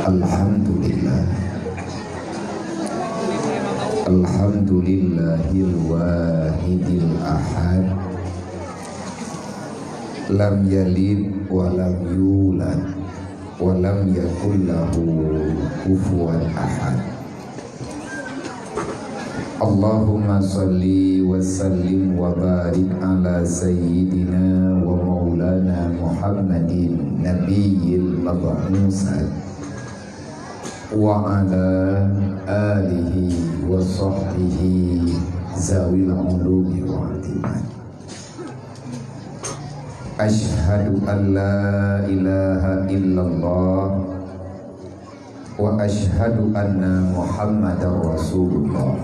Alhamdulillah, Alhamdulillahil wahidil ahad, lam yalid wa lam yulad wa lam yakul lahu kufuwan ahad. Allahumma salli wa sallim wa barik ala sayyidina wa maulana Muhammadin nabiyyil mab'usad wa ala alihi wa sahbihi zawil ulumi wa atiman. Ashhadu an la ilaha illallah wa ashhadu anna Muhammadar Rasulullah.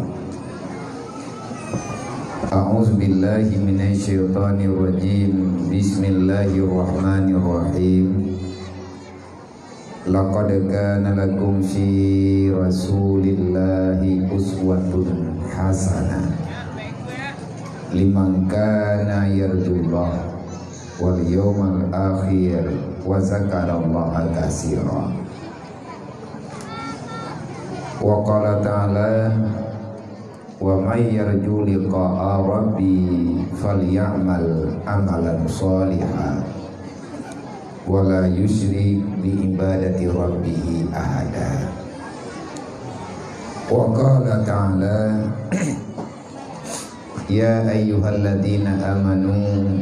A'udzu billahi minasy syaithanir rajim. Bismillahirrahmanirrahim. Laqad kana lakum fi rasulillahi uswatun hasanah liman kana yarjullah wal yawmal akhir wa zakarallaha katsira. Wa qala ta'ala wa may yarju liqa'a rabbi falyamal amalan shalihan wa la yusyrik bi ibadati rabbih ahada. Wa qala ta'ala ya ayyuhalladzina amanu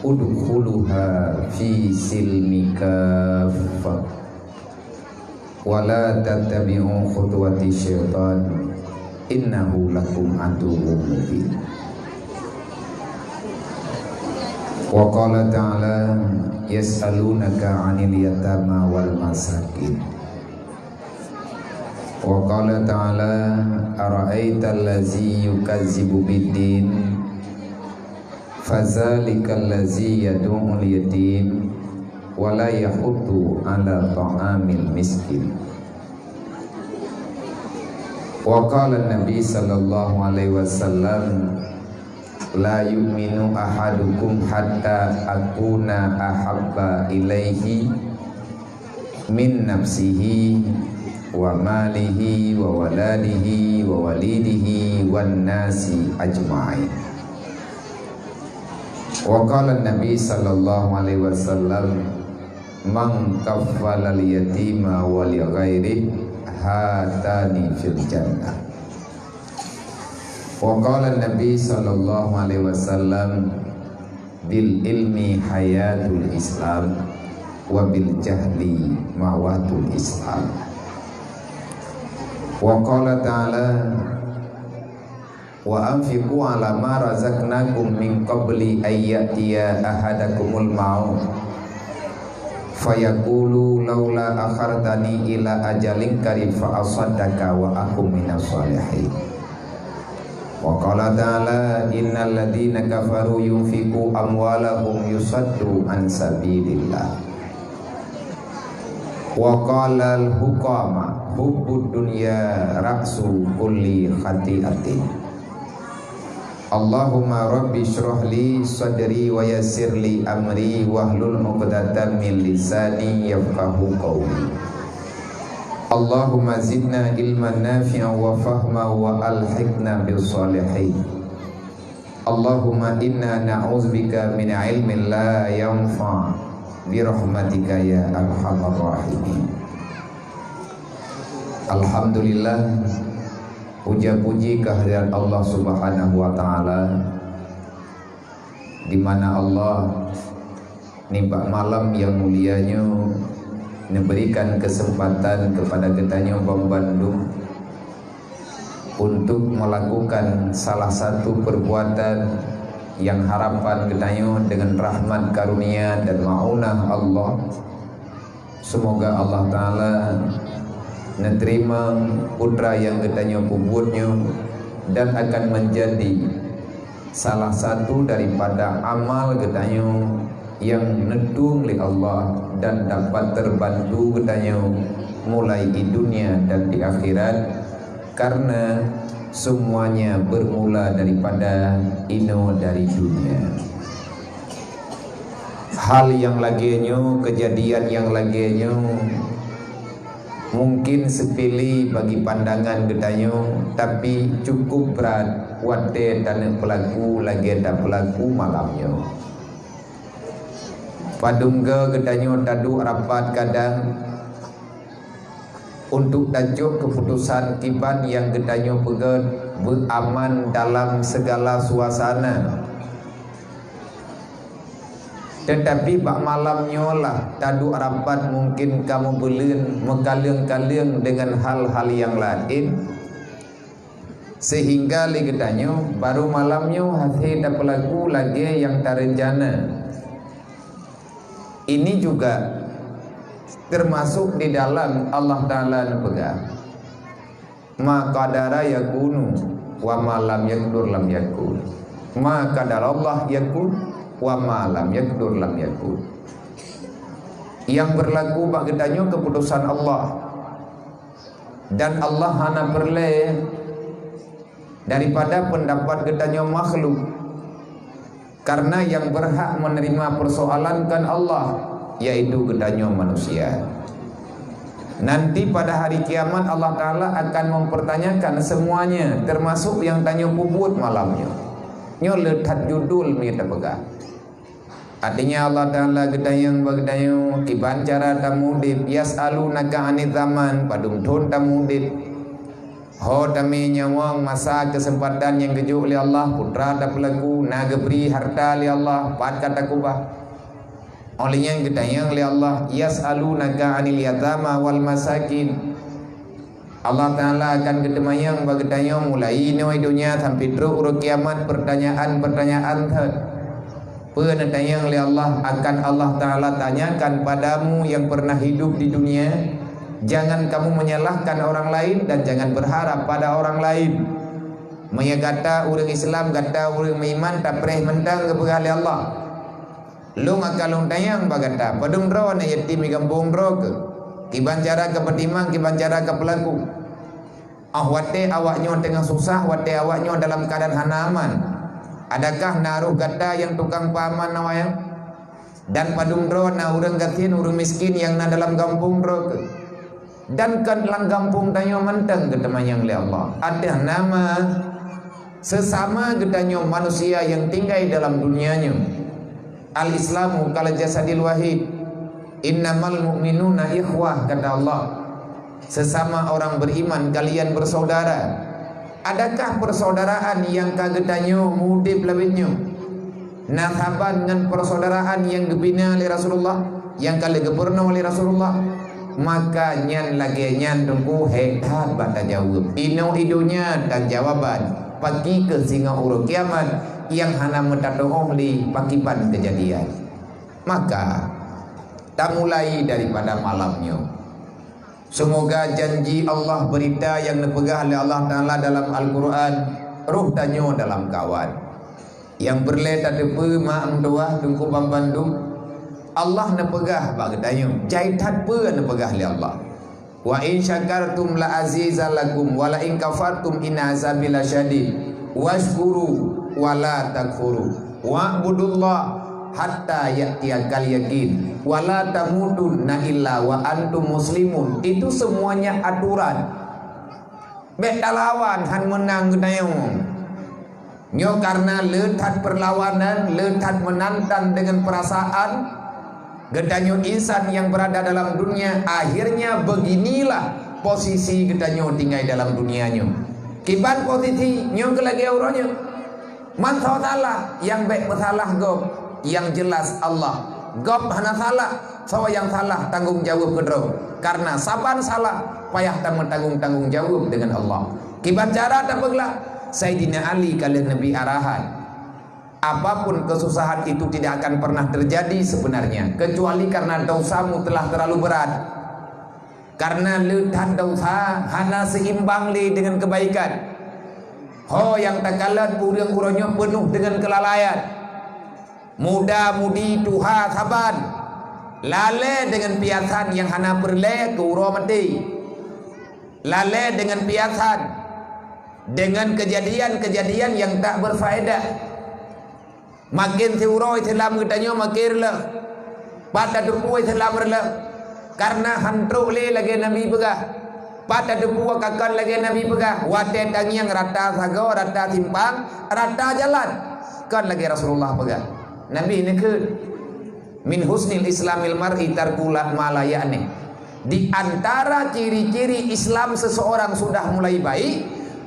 udkhuluha fi silmi kaffah wa la tattabi'u khutuwati syaitan innahu lakum aduwwun mubin. Wa qala ta'ala yas'alunaka 'anil yatama wal masakin. Wa qala ta'ala ara'aital ladzi yukazzibu biddin fadzalikal ladzi yad'ul yatim wa la yahuddu 'ala ta'amil miskin. Wa qala Nabi sallallahu alaihi wasallam la yu'minu ahadukum hatta akuna ahabba ilaihi min nafsihi wa malihi wa waladihi wa walidihi wan nasi ajma'in. Wa qala Nabi sallallahu alaihi wasallam man kaffala al-yatima wa li ghairihi hatani fil jannah. Wa qala Nabi sallallahu alaihi wasallam bil ilmi hayatul Islam wa bil jahli mawatul Islam. Wa qala ta'ala wa anfiqu ala ma razaqnakum min qabli ayyatiya ahadakumul maut fayaqulu laula akhartani ila ajalin qarib fa asaddaka wa akum minas sholihin. Wa qala ta'ala innal ladzina kafaru yunfiqu amwalahum yusaddu an sabilillah. Wa qala al-hukama hubbud dunya ra'su kulli khati'atin. Allahumma rabbi shrah li sadri wa yassir li amri wahlul 'uqdatam min lisani yafqahu qawli. Allahumma zidna ilman nafi'an wa fahma wa alhiqna bis salihin. Allahumma inna na'udzubika min ilmin la yanfa' bi rahmatika ya arhamar rahimin. Alhamdulillah, puja-puji kehadirat Allah Subhanahu wa taala, di mana Allah nimba malam yang mulianya memberikan kesempatan kepada kitanya Bang Bandung untuk melakukan salah satu perbuatan yang harapan kitanya dengan rahmat karunia dan maunah Allah. Semoga Allah taala menerima putra yang kitanya kubutnya dan akan menjadi salah satu daripada amal kitanya yang nedung oleh Allah dan dapat terbantu kitanya mulai di dunia dan di akhirat, karena semuanya bermula daripada ino dari dunia. Hal yang laginya, kejadian yang laginya mungkin sepilih bagi pandangan getanyo, tapi cukup berat wate dan pelaku lagi ada pelaku malamnya. Padungga getanyo tadu rapat kadang untuk tajuk keputusan kiban yang getanyo pegat beraman dalam segala suasana. Tetapi bak malamnya lah tadu rapat mungkin kamu belin mekaling-kaling dengan hal-hal yang lain, sehingga ligetanyo baru malamnya hati tak pelaku lagi yang terencana. Ini juga termasuk di dalam Allah Ta'ala pegang ma qadara yakunu wa malam yakdur lam yakun, ma qadara Allah yakun wa malam yakdur lam yakun. Yang berlaku bak gedanyo keputusan Allah, dan Allah hana perle daripada pendapat gedanyo makhluk, karena yang berhak menerima persoalan kan Allah, yaitu gedanyo manusia. Nanti pada hari kiamat Allah Ta'ala akan mempertanyakan semuanya, termasuk yang tanya puput malamnya. Nyo letak judul kita pegang. Artinya Allah Ta'ala gedayang bagdayo kiban cara tamudib yas'alunaka 'anil zaman padum thon tamudib ho tami nyawang masa kesempatan yang kejuk oleh Allah putra tak pelaku naga beri harta oleh Allah pat kata kubah olehnya gedayang oleh Allah yas'alunaka 'anil yatama wal masakin. Allah Ta'ala akan gedemayang bagdayo mulai noi dunia sampai terus urut kiamat pertanyaan-pertanyaan penetayang oleh Allah akan Allah Ta'ala tanyakan padamu yang pernah hidup di dunia. Jangan kamu menyalahkan orang lain dan jangan berharap pada orang lain. Maya kata orang Islam, kata orang iman tak pereh mentang kepada Allah. Lu ngakalung tayang bagata padung dro na yatim gambung dro ke kiban cara ke petimang kiban cara ke pelaku. Wate awaknya tengah susah, wate awaknya dalam keadaan hanaman. Adakah naruh gata yang tukang paman nawayang dan padung dro na urang gatin urang miskin yang na dalam kampung dro ke dan kan dalam kampung tanyo menteng ketemanyang oleh Allah. Ada nama sesama gedanyo manusia yang tinggal dalam dunianya. Al-Islamu kal jasadil wahid, innamal mu'minuna ikhwah, kata Allah. Sesama orang beriman kalian bersaudara. Adakah persaudaraan yang kagetanyo mudib labinyo nasaban dengan persaudaraan yang dibina oleh Rasulullah, yang kali gepurna oleh Rasulullah? Maka nyan lagi nyan tunggu hebat bata jawab ino idunya dan jawaban pagi ke singa urut kiamat yang hana mentatoh li pakiban kejadian. Maka tak mulai daripada malamnya. Semoga janji Allah berita yang dipegah oleh Allah Ta'ala dalam Al-Quran ruh tanyo dalam kawan yang berleta tepe ma'am doah tungku pambandung Allah nepegah bagi tanyo jaitat pe nepegah oleh Allah. Wa in syakartum la azizalakum wa la in kafartum inna azabi lasyadid washkuru wa la takfuru wa'budullah hatta ya'tiyakal yakin wala tamutunna illa wa antum muslimun. Itu semuanya aturan beda lawan han menang gedayong nyo karena letat perlawanan, letat menantang dengan perasaan gedanyo insan yang berada dalam dunia. Akhirnya beginilah posisi gedanyo tinggal dalam dunianya. Kiban posisi nyo kelagi auronya man salah yang baik bersalah gob yang jelas Allah gob hana salah sawa yang salah tanggung jawab kedro karena saban salah payah tanggung jawab dengan Allah. Kiban cara tak beglah Sayyidina Ali kali Nabi arahan apapun kesusahan itu tidak akan pernah terjadi sebenarnya kecuali karena dosamu telah terlalu berat. Karena letak dosa hana seimbang li dengan kebaikan. Ho yang tak kalah urang-urangnya penuh dengan kelalaian. Muda-mudi tuha saban lale dengan piasan yang hana perle ke uro mati, lale dengan piasan dengan kejadian-kejadian yang tak berfaedah. Makin si uro Islam katanya makin le pada duku Islam le karena hantruk le lagi Nabi pegah pada debu kakan lagi Nabi pegah wate tangiang rata sago rata timpang rata jalan kan lagi Rasulullah pegah Nabi ini ke min husnil islamil mar'i tarkul malayani. Di antara ciri-ciri Islam seseorang sudah mulai baik,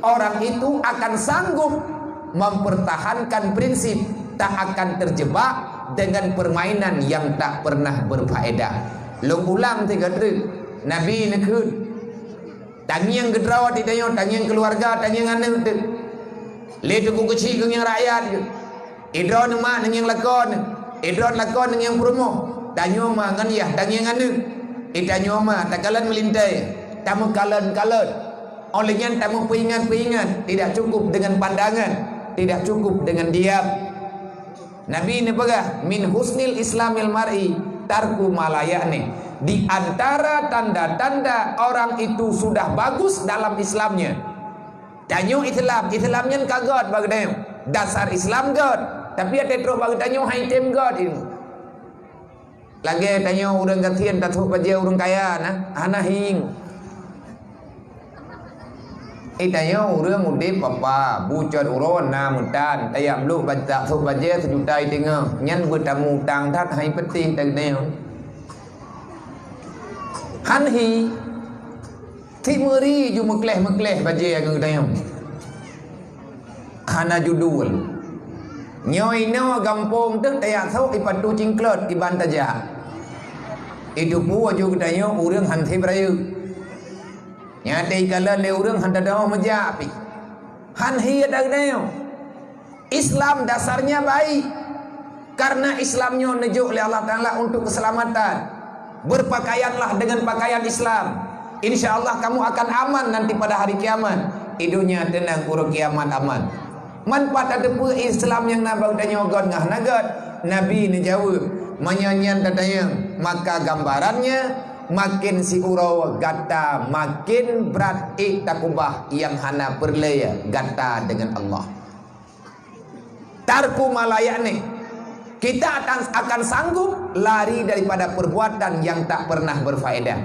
orang itu akan sanggup mempertahankan prinsip, tak akan terjebak dengan permainan yang tak pernah berfaedah. Long ulang tiga truk Nabi ini ke tangiang gedrawat ditanya tangiang keluarga tangiang anak tu le tu kecil dengan rakyat idron mak dengan lakon idron lakon dengan promo tanyo ma ngan ya tangiang anak itanyo ma takalan melintai tamu kalan olehnya tamu peingat tidak cukup dengan pandangan, tidak cukup dengan diam. Nabi ini pegah min husnil islamil mar'i tarku malayani. Di antara tanda-tanda orang itu sudah bagus dalam Islamnya. Tanyo Islamnya kagot bagi dasar Islam god, tapi ada terus bagi tanyo item god ini. Lagi tanyo urang gantian tak tahu baca urang kaya nah, hana hing. Itanya orang udip apa bucat uron na mutan ayam lu baca tu baca sejuta tengah nyan bertamu tang tat hai peti tak neo han hi timuri ju mekleh baca yang tanya hana judul nyoi no gampong tu tayak thau ipatu cingklot di bantaja itu pu ju tanya orang han thi brayu nyate kala le urang handa daw majapi han hiya dagneo Islam dasarnya baik karena Islamnya nejuk oleh Allah Taala untuk keselamatan. Berpakaianlah dengan pakaian Islam, insyaallah kamu akan aman nanti pada hari kiamat. Idunya tenang urang kiamat aman. Manfaat ada pu Islam yang nabau tanya god ngah nagat Nabi ni jawab menyanyian tanya maka gambarannya makin si urau gata makin berat takubah yang hana perlaya gata dengan Allah. Tarku malayani, kita akan sanggup lari daripada perbuatan yang tak pernah berfaedah.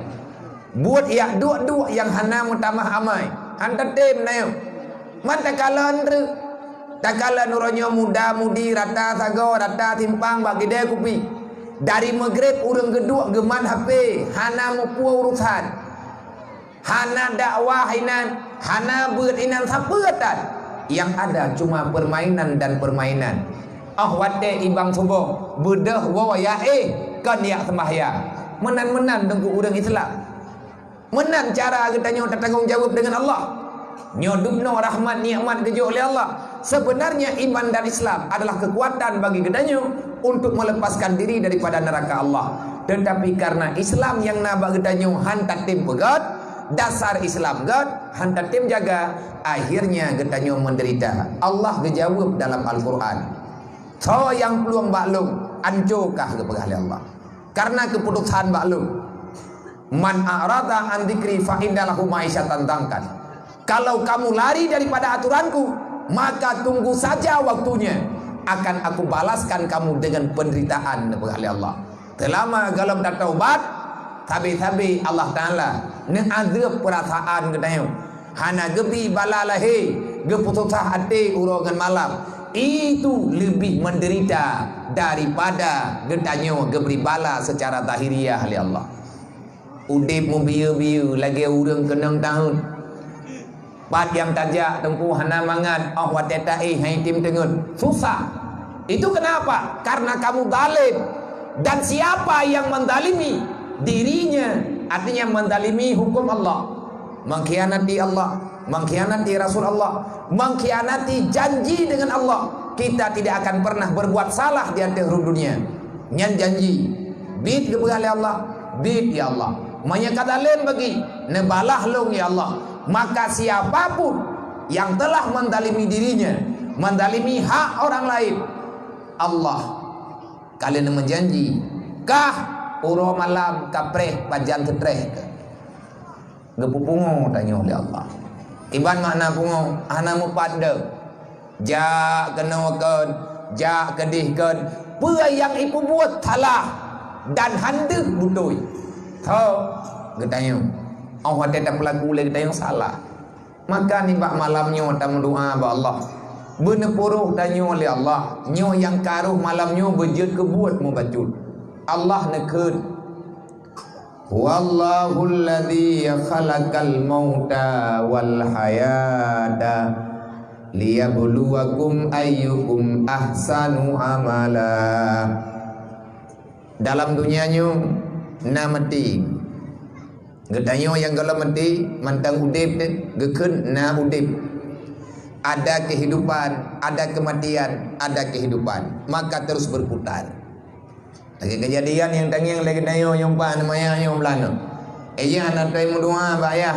Buat ya dua yang hana mutamah amai hantar tem nayo man takalan uronyo muda mudi rata sago rata timpang bagi dia kupi. Dari maghrib urang geduk geman HP hana mupu urusan hana dakwah inan hana beut inan sapeatan yang ada cuma permainan dan permainan. Wate ibang subuh bedah wa ya kan ya sembahyang menan dengan urang Islam menan cara katanya tanggung jawab dengan Allah nyodupno rahmat nikmat kejo oleh Allah. Sebenarnya iman dan Islam adalah kekuatan bagi katanya untuk melepaskan diri daripada neraka Allah. Tetapi karena Islam yang nabak katanya hantar tim pegat dasar Islam god hantar tim jaga akhirnya katanya menderita. Allah gejawab dalam Al-Quran so yang peluang baklum ancukah kepada Allah karena keputusan baklum man a'rada an dzikri fa indalahu ma'isyatan dangkan. Kalau kamu lari daripada aturanku, maka tunggu saja waktunya akan aku balaskan kamu dengan penderitaan kepada Allah. Selama galam tak taubat, tabi Allah Taala neazab perasaan katanya. Hana gebi balalahe, geputusah hati urongan malam. Itu lebih menderita daripada katanya geberi bala secara zahiriah oleh Allah. Udip mu biu lagi urang kenang tahun. Pat yang tajak tempuh hana mangan wateta hai tim tengun susah. Itu kenapa? Karena kamu zalim. Dan siapa yang mendalimi dirinya artinya mendalimi hukum Allah, mengkhianati Allah, mengkhianati Rasul Allah, mengkhianati janji dengan Allah. Kita tidak akan pernah berbuat salah di atas dunia. Nyan janji bid kepada Allah, bid ya Allah menyangka lain bagi nebalah long ya Allah. Maka siapapun yang telah mendalimi dirinya, mendalimi hak orang lain, Allah kalian menjanji kah uro malam kapreh pajan tetreh gepupungo tanya oleh Allah iban makna pungo anamu pada ja kenawakan ja kedihkan apa yang ibu buat salah dan handuk butoi Tahu getanyo. Allah tetap pelaku le getanyo salah. Maka ni bak malamnya tam doa ba Allah. Benepuruh tanyo oleh Allah. Nyo yang karuh malamnya berjet kebuat mu bacul. Allah nekeun. Wallahul ladzi khalaqal mauta wal hayata liyabluwakum ayyukum ahsanu amala. Dalam dunianya na mati. Gedanyo yang kalau mati mantang udip gekeun na udip. Ada kehidupan, ada kematian, ada kehidupan, maka terus berputar. Lagi kejadian yang tangiang lagi dayo yang pa namanya yang belana. Eja hantai mendoa ba ayah.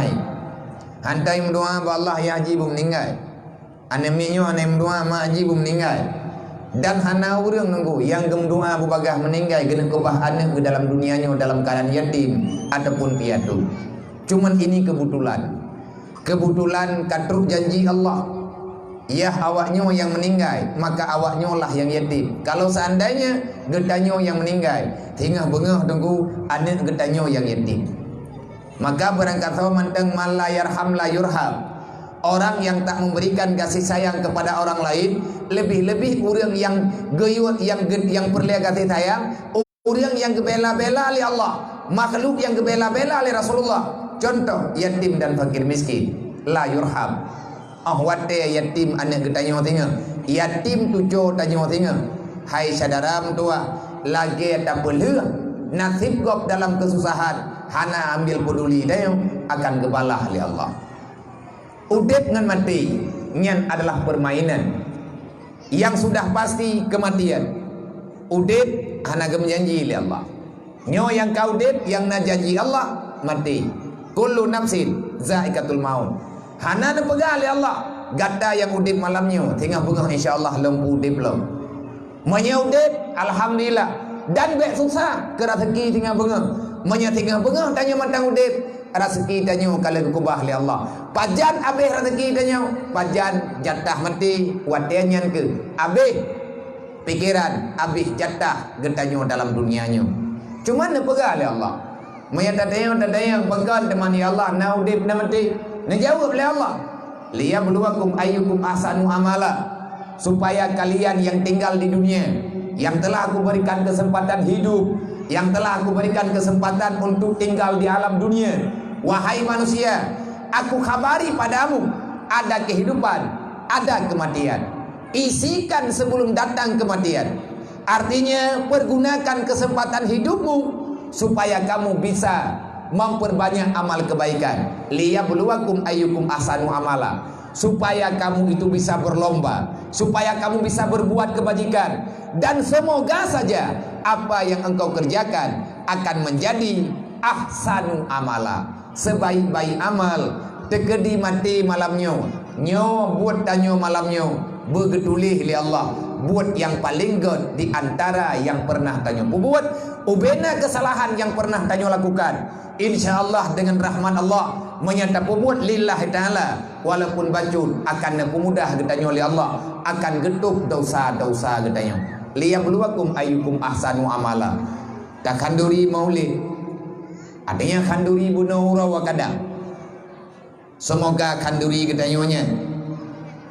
Hantai mendoa ba Allah ya haji bum meninggal. Ane minyo ane mendoa ma haji bum meninggal. Dan hana urang nunggu yang gem doa bu bagah meninggal gena kebah anak ke dalam dunianya dalam keadaan yatim ataupun piatu. Cuman ini kebetulan. Kebetulan katruk janji Allah. Ya awaknya yang meninggal, maka awaknya lah yang yatim. Kalau seandainya getanyo yang meninggal, tinggal bengah tunggu anak getanyo yang yatim. Maka berangkat sama manteng mala yarham la yurham. Orang yang tak memberikan kasih sayang kepada orang lain, lebih-lebih orang yang geyut yang perlu kasih sayang, orang yang gebela-bela oleh Allah, makhluk yang gebela-bela oleh Rasulullah. Contoh yatim dan fakir miskin, la yurham. Wate yatim anak getanyo tinga. Yatim tujo tanyo tinga. Hai sadaram tua, lagi tak peleh nasib gop dalam kesusahan, hana ambil peduli dayo akan gebalah oleh Allah. Udip dengan mati nyan adalah permainan. Yang sudah pasti kematian. Udip hana gemenjanji oleh Allah. Nyo yang kau udip yang na janji Allah mati. Kullu nafsin zaikatul maut. Hana na pegang oleh Allah. Gata yang udip malamnya tinggal bengah insya-Allah lempu udip lem. Manya udip alhamdulillah. Dan bek susah ke rezeki tinggal bengah. Manya tinggal bengah tanya matang udip. Rezeki tanya kalau kubah oleh Allah. Pajan habis rezeki tanya. Pajan jatah mati watiannya ke. Habis pikiran habis jatah getanya dalam dunianya. Cuma na pegang oleh Allah. Manya tanya pegang teman ya Allah na udip na mati. Ngejawab oleh Allah, liyabluwakum ayyukum ahsanu amala, supaya kalian yang tinggal di dunia, yang telah aku berikan kesempatan hidup, yang telah aku berikan kesempatan untuk tinggal di alam dunia. Wahai manusia, aku khabari padamu, ada kehidupan, ada kematian. Isikan sebelum datang kematian. Artinya pergunakan kesempatan hidupmu supaya kamu bisa memperbanyak amal kebaikan. Liyabluwakum ayyukum ahsanu amala, supaya kamu itu bisa berlomba, supaya kamu bisa berbuat kebajikan, dan semoga saja apa yang engkau kerjakan akan menjadi ahsanu amala, sebaik-baik amal. Tekedi mati malamnya nyo buat tanyo malamnya bergetulih li Allah, buat yang paling good di antara yang pernah tanyo buat, ubena kesalahan yang pernah tanyo lakukan. InsyaAllah dengan rahmat Allah menyata pembuat lillahi ta'ala, walaupun bacun akan mudah getanya oleh Allah, akan getuk dosa-dosa getanya. Liyabluwakum ayyukum ahsanu amala. Tak kanduri maulid, adanya kanduri bunaura wa kadang. Semoga kanduri getanya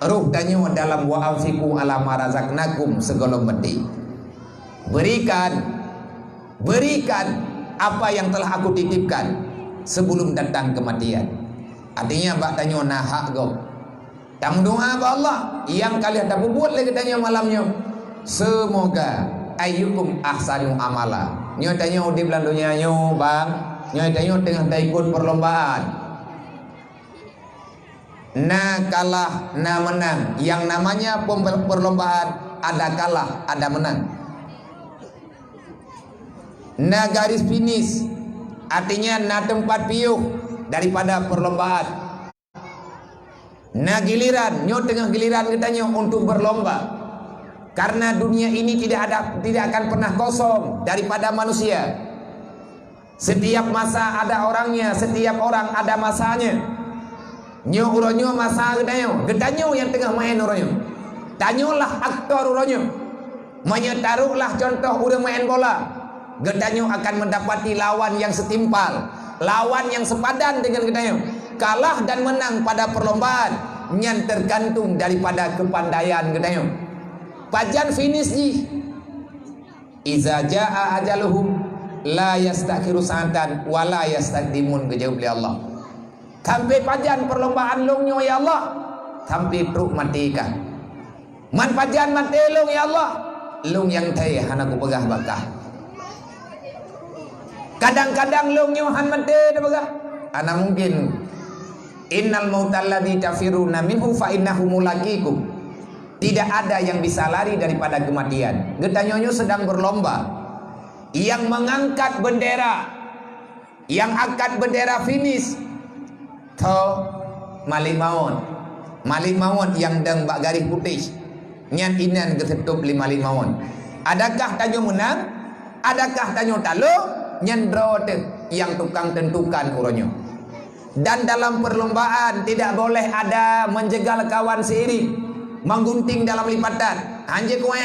ruh tanyo dalam wa anfiqu ala marazaqnakum segala mati. Berikan apa yang telah aku titipkan sebelum datang kematian. Artinya bak tanyo nahak go. Tam doa ba Allah yang kalian tak buat lagi tanyo malamnya. Semoga ayyukum ahsanu amala. Nyo tanyo di bulan dunia nyo bang, nyo tanyo tengah ikut perlombaan. Na kalah na menang. Yang namanya perlombaan ada kalah, ada menang. Na garis finish, artinya na tempat piuh daripada perlombaan. Na giliran, nyo tengah giliran katanya untuk berlomba. Karena dunia ini tidak akan pernah kosong daripada manusia. Setiap masa ada orangnya, setiap orang ada masanya. Nyo uronyo masa katanya yang tengah main uronyo. Tanyolah aktor uronyo. Menyetaruhlah contoh udah main bola. Getanyo akan mendapati lawan yang setimpal, lawan yang sepadan dengan getanyo. Kalah dan menang pada perlombaan yang tergantung daripada kepandaian getanyo. Pajan finish ji. Iza jaa ajaluhum la yastakhiru sa'atan wa la yastaqdimun, kejawab oleh Allah. Sampai pajan perlombaan longnyo ya Allah, sampai truk mati kah. Man pajan mati long ya Allah, long yang teh hanaku pegah bakah. Kadang-kadang longnyo han mati dah pegah. Ana mungkin innal mautal ladzi tafiruna minhu fa innahu mulaqikum. Tidak ada yang bisa lari daripada kematian. Getanyonyo sedang berlomba. Yang mengangkat bendera, yang angkat bendera finish, to Malik Mawon yang deng bak garis putih. Nyan inan kesetup li Malik Mawon. Adakah tanyo menang? Adakah tanyo talo? Nyan draw yang tukang tentukan uronyo. Dan dalam perlombaan tidak boleh ada menjegal kawan seiring, menggunting dalam lipatan. Anje koe.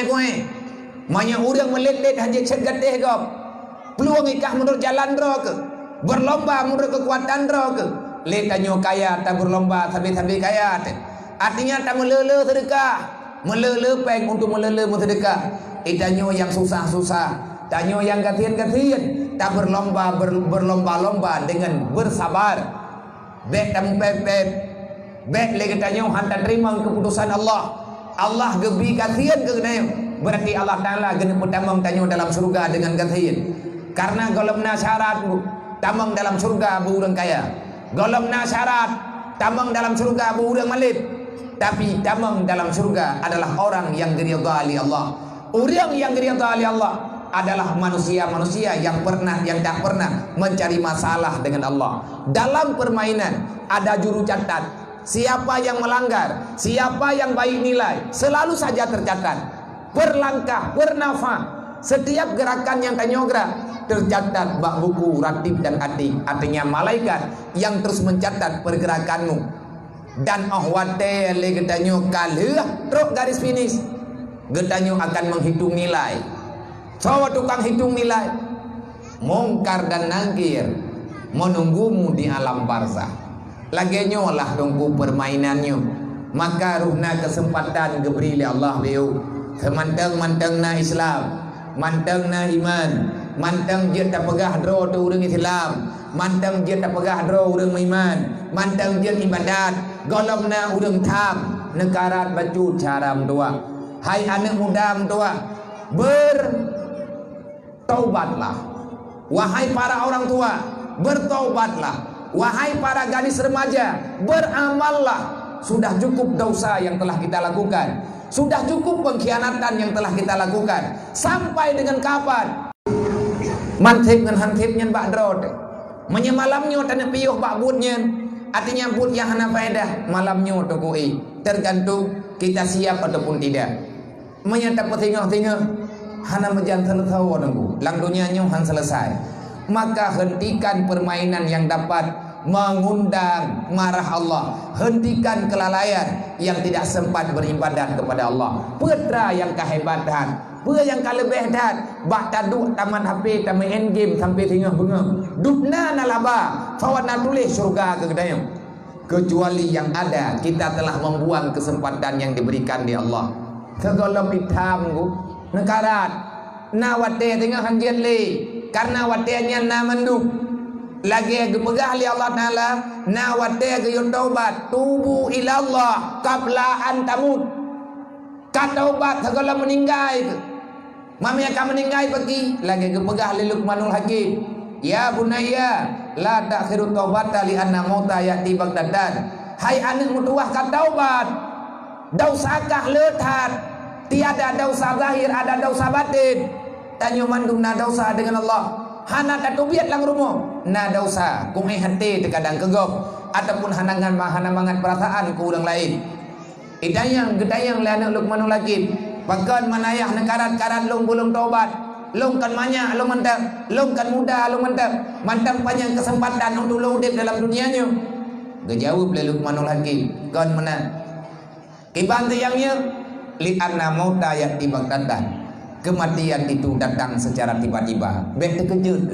Manya urang melet-let hanya cegat deh gop. Peluang ikah menurut jalan dro ke. Berlomba menurut kekuatan dro ke. Letanyo kaya tak berlomba sampai kaya. Artinya tak melele sedekah. Melele peng untuk melele sedekah. Itanyo yang susah-susah. Tanyo yang kasihan-kasihan. Tak berlomba-lomba dengan bersabar. Bek tamu pep. Bek lagi tanyo hantar terima keputusan Allah. Allah gebi kasihan ke genayo. Berarti Allah Ta'ala genep tamang tanyo dalam surga dengan kasihan. Karena golomna syarat tamang dalam surga bu urang kaya. Golomna syarat tamang dalam surga bu urang malit. Tapi tamang dalam surga adalah orang yang diridha oleh Allah. Orang yang diridha oleh Allah adalah manusia-manusia yang tak pernah mencari masalah dengan Allah. Dalam permainan ada juru catat. Siapa yang melanggar, siapa yang baik nilai, selalu saja tercatat. Berlangkah, bernafas, setiap gerakan yang tanyo gerak tercatat bak buku ratib dan atik. Artinya malaikat yang terus mencatat pergerakanmu. Dan ahwate le getanyo kalah truk garis finish. Getanyo akan menghitung nilai. Coba tukang hitung nilai. Mungkar dan nangkir menunggumu di alam barzah. Lagenyo lah tunggu permainannya. Maka ruhna kesempatan diberi oleh Allah beliau. Manteng-mantengna Islam, mantengna iman, manteng je tak pegah dro tu urang Islam, manteng je tak pegah dro urang iman, manteng je ibadat, golongna urang tham, nekarat bacut cara mentua. Hai anak muda mentua, bertaubatlah. Wahai para orang tua, bertaubatlah. Wahai para gadis remaja, beramallah. Sudah cukup dosa yang telah kita lakukan. Sudah cukup pengkhianatan yang telah kita lakukan. Sampai dengan kapan? Mantip dengan hantipnya bak drot. Menyemalamnya tanya piyuh bak budnya. Artinya bud yang hana faedah. Malamnya tukui. Tergantung kita siap ataupun tidak. Menyatap tengok-tengok. Hana mejan selesai nunggu. Lang dunianya han selesai. Maka hentikan permainan yang dapat mengundang marah Allah. Hentikan kelalaian yang tidak sempat beribadat kepada Allah. Putra yang kehebatan, putra yang kelebihan, bak taduk taman HP, taman endgame sampai tengah bunga. Dupna nalaba, fawana tulis surga kegedayan. Kecuali yang ada kita telah membuang kesempatan yang diberikan di Allah. Segala hitam nekarat nawate tengah hanjian le karena watenya na menduk. Lagi gepegah li Allah Ta'ala na wate ge taubat tubu ila Allah qabla an tamut. Ka taubat segala meninggal. Mamanya ka meninggal pergi lagi gepegah li Luqmanul Hakim. Ya bunayya la ta'khiru taubata li anna mauta ya'ti bagdadan. Hai anak mutuah ka taubat. Dausakah letat. Tiada dosa zahir, ada dosa batin. Tanyo mandum na dosa dengan Allah. Hana katubiat lang rumo na dosa kung hati terkadang kegop ataupun hanangan hana mangat perasaan ku urang lain. Idayang gedayang lana Luqmanul Hakim pakan manayah nekarat-karat long belum taubat long kan manya long mantap long kan muda long mantap panjang kesempatan untuk lo urip dalam dunianya. Gejawab le Luqmanul Hakim kan mana kiban tiyangnya li anna mauta yati bagdatan. kematian itu datang secara tiba-tiba. Ben terkejut.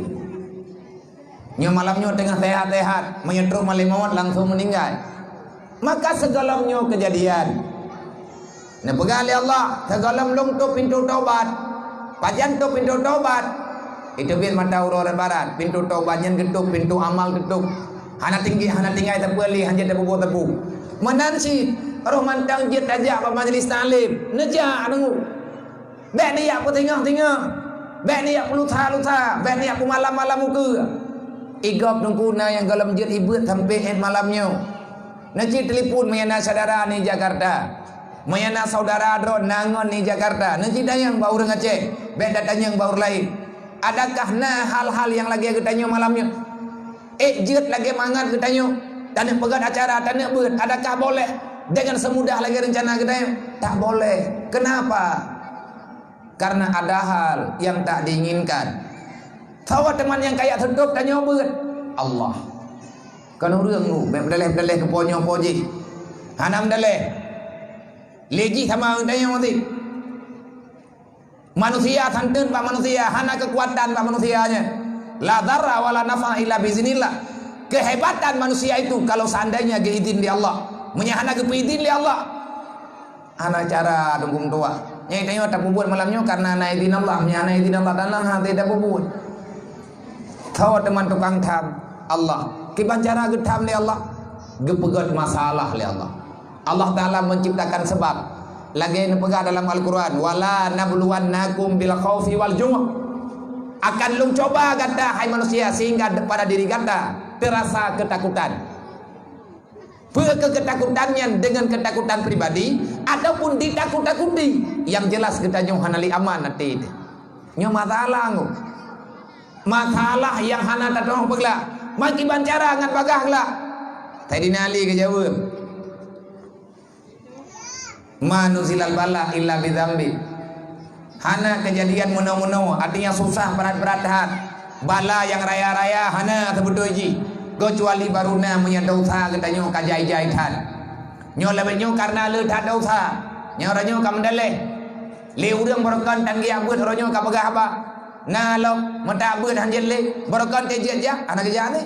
Nyo malamnya tengah sehat-sehat, menyetrum malam maut langsung meninggal. Maka segalamnya kejadian. Nah pegali Allah, segalam lung tu pintu taubat. Pajan tu pintu taubat. Itu biar mata urang barat, pintu taubatnya ketuk, pintu amal ketuk. Hana tinggai terpeli, hanya terbuat tebu. Menansi, roh mantang jit ajak ke majlis ta'lim. Nejak dengu. Bek ni aku tengah-tengah. Bek ni aku luta-luta. Bek ni aku malam-malam muka. Igap nungkuna yang galam jit ibut sampai malamnya. Nanti telefon mayana saudara ni Jakarta. Mayana saudara drone nangon ni Jakarta. Nanti dayang baur ngecek. Bek datanya yang baur lain. Adakah nah hal-hal yang lagi kita tanya malamnya? Jit lagi mangat kita tanya. Tanah pegat acara, tanah buat. Adakah boleh dengan semudah lagi rencana kita tanya? Tak boleh. Kenapa? Karena ada hal yang tak diinginkan. Tahu teman yang kaya tutup tanya buat Allah. Kan orang tu berdeleh-deleh ke ponyo-poji. Hanam deleh. Leji sama tanya mati. Manusia santun pak manusia, hana kekuatan pak manusianya. La darra wala nafa illa biiznillah. Kehebatan manusia itu kalau seandainya keizin di Allah, menyahana keizin di Allah. Ana cara dukung tua. Nyai tanya tak buat malamnya karena ana izin Allah, menyahana izin Allah dalam hati tak buat. Tahu teman tukang tam Allah. Kiban cara getam li Allah, gepegat masalah li Allah. Allah Taala menciptakan sebab. Lagi pegang dalam Al-Quran, wala nabluwannakum bil khaufi wal ju'. Akan lung coba kata hai manusia sehingga pada diri kata terasa ketakutan. Ketakutannya dengan ketakutan pribadi ataupun ditakut-takuti. Yang jelas kita nyong hanali aman nanti. Nyong masalah ngo. Masalah yang hana tatong pegla. Maki bancara ngan bagah lah. Tadi nali ke jawab. Manuzilal bala illa bidzambi. Hana kejadian meno-meno artinya susah berat-berat. Bala yang raya-raya hana tebudoji. Kecuali baruna punya dosa katanya kajai-jaitan. Nyo lebenyo karena le tak dosa. Nyo ranyo ka mendeleh. Le urang borokan tan gi abut ranyo ka begah apa? Ngalok mata abut hanjen le borokan te jejak anak kerja ni.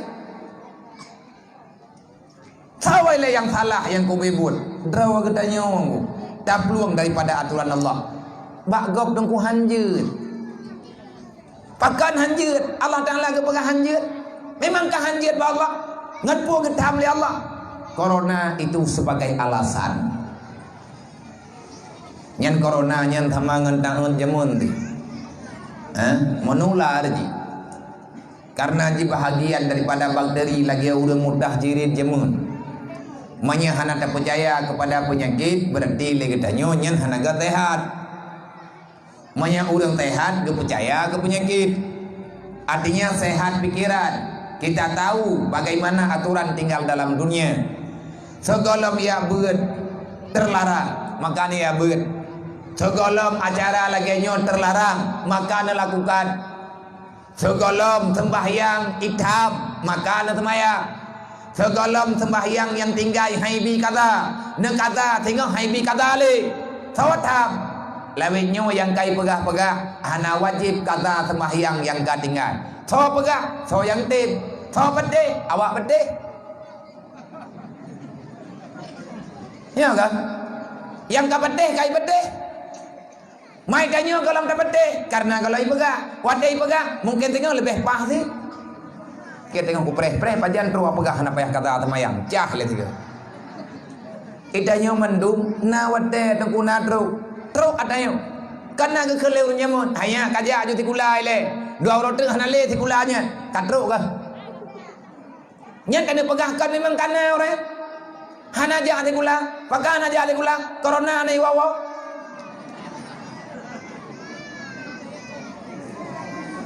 Sawai yang salah yang kau bebut. Drawa katanya tak peluang daripada aturan Allah. Bak gop dengku hanjut. Pakan hanjut. Allah Ta'ala ke pegang hanjut. Memangkah hanjut ba Allah? Ngatpu getam li Allah. Corona itu sebagai alasan. Nyan corona nyan tamangan tangan jamun ti. Menular ji. Karena ji bahagian daripada bakteri lagi urang mudah jirit jamun. Manya hana tak percaya kepada penyakit berarti lagi tanya nyan hana ga sehat. Manya urang sehat ga percaya ke penyakit. Artinya sehat pikiran. Kita tahu bagaimana aturan tinggal dalam dunia. Segala ya beut terlarang, maka ni ya beut. Segala acara lagi nyon terlarang, maka na lakukan. Segala sembahyang hitam, maka na sembahyang. Segalam sembahyang yang tinggal haibi kata ne kata tengok haibi kata le sawatam lawinyo yang kai pegah-pegah hana wajib kata sembahyang yang ka tinggal so pegah so yang tim so pedih awak pedih ya kan yang ka pedih kai pedih mai kanyo kalau tak pedih karena kalau i pegah wadai pegah mungkin tengok lebih pah sih. Kita tengok ku preh pajan terus apakah nak payah kata temayang cah le tiga. Idanya mendung na wate tengku na terus adanya. Karena ke keleu nyamun hanya kaja ju tikulai le. Dua orang tengah na le tikulanya. Katruk ke. Nyan kena pegahkan memang kana orang. Hana ja tikula, pakana ja tikula, corona ni wawa.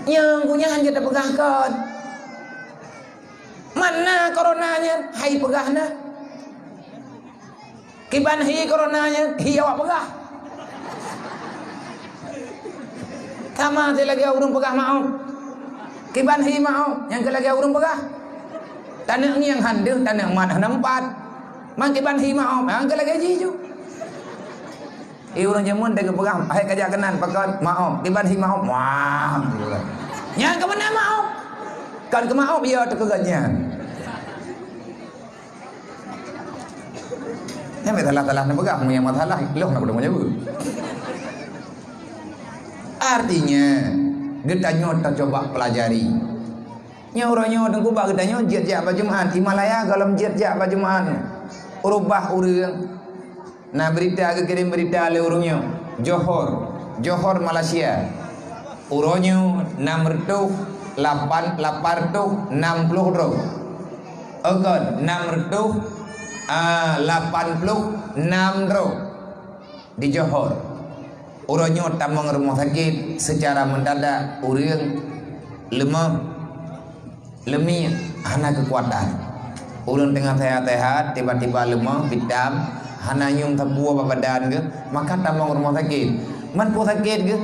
Yang punya hanya terpegahkan. Mana coronanya? Hai pegahna. Kiban hi coronanya, hi awak pegah. Kama te lagi urung pegah mau. Kiban hi mau, yang ke lagi urung pegah. Tanah yang handeuh, tanah mana nampat. Mang kiban hi mau, mang ke lagi jiju. Orang jamun dah keperang, hai kajak kenan pakai maaf, tiba hi maaf. Wah. Nya ke mana maaf? Kan ke maaf dia terkeranya. Yang talah-talah nak pegang yang masalah, loh nak ketemu jauh. Artinya, kita nyota coba pelajari. Nya orangnya dan kubah kita nyot jet-jet Jumaat, Himalaya kalau jet-jet Jumaat. Urubah urang. Nah berita ke kirim berita le urungnya Johor Malaysia uronyo 680 ro ogon 686 ro di Johor uronyo tamang rumah sakit secara mendadak urang lemah lemih hana kekuatan urang tengah sehat-sehat tiba-tiba lemah bidam hana nyum tabua badan ke maka tamang rumah sakit man po sakit ke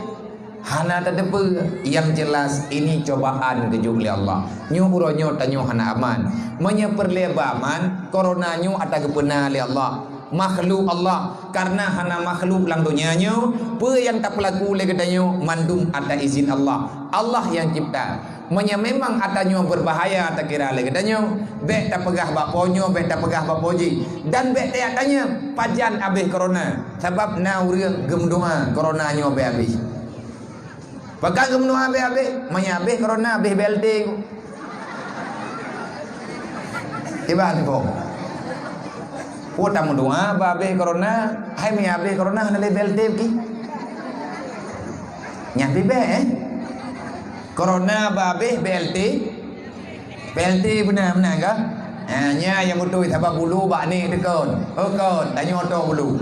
hana tadepe yang jelas ini cobaan kejuk oleh Allah nyu uronyo tanyo hana aman menyeperlebaman corona nyu ata kepena oleh Allah makhluk Allah karena hana makhluk lang dunianyo pe yang tak pelaku oleh kedanyo mandum ata izin Allah Allah yang cipta memang atanyo berbahaya tak kira lagi katanya bek tak pegah baponyo bek tak pegah bapoji dan bek tak tanya pajan habis corona sebab na urang gemdoa corona nyo habis pakai gemdoa habis habis corona habis BLT tiba ni kok tamu doa habis corona hai habis corona na BLT ki nyapi bek corona babeh BLT benar ke? Nya yang betul sebab bulu bak ni tekon. Kon tanya oto bulu.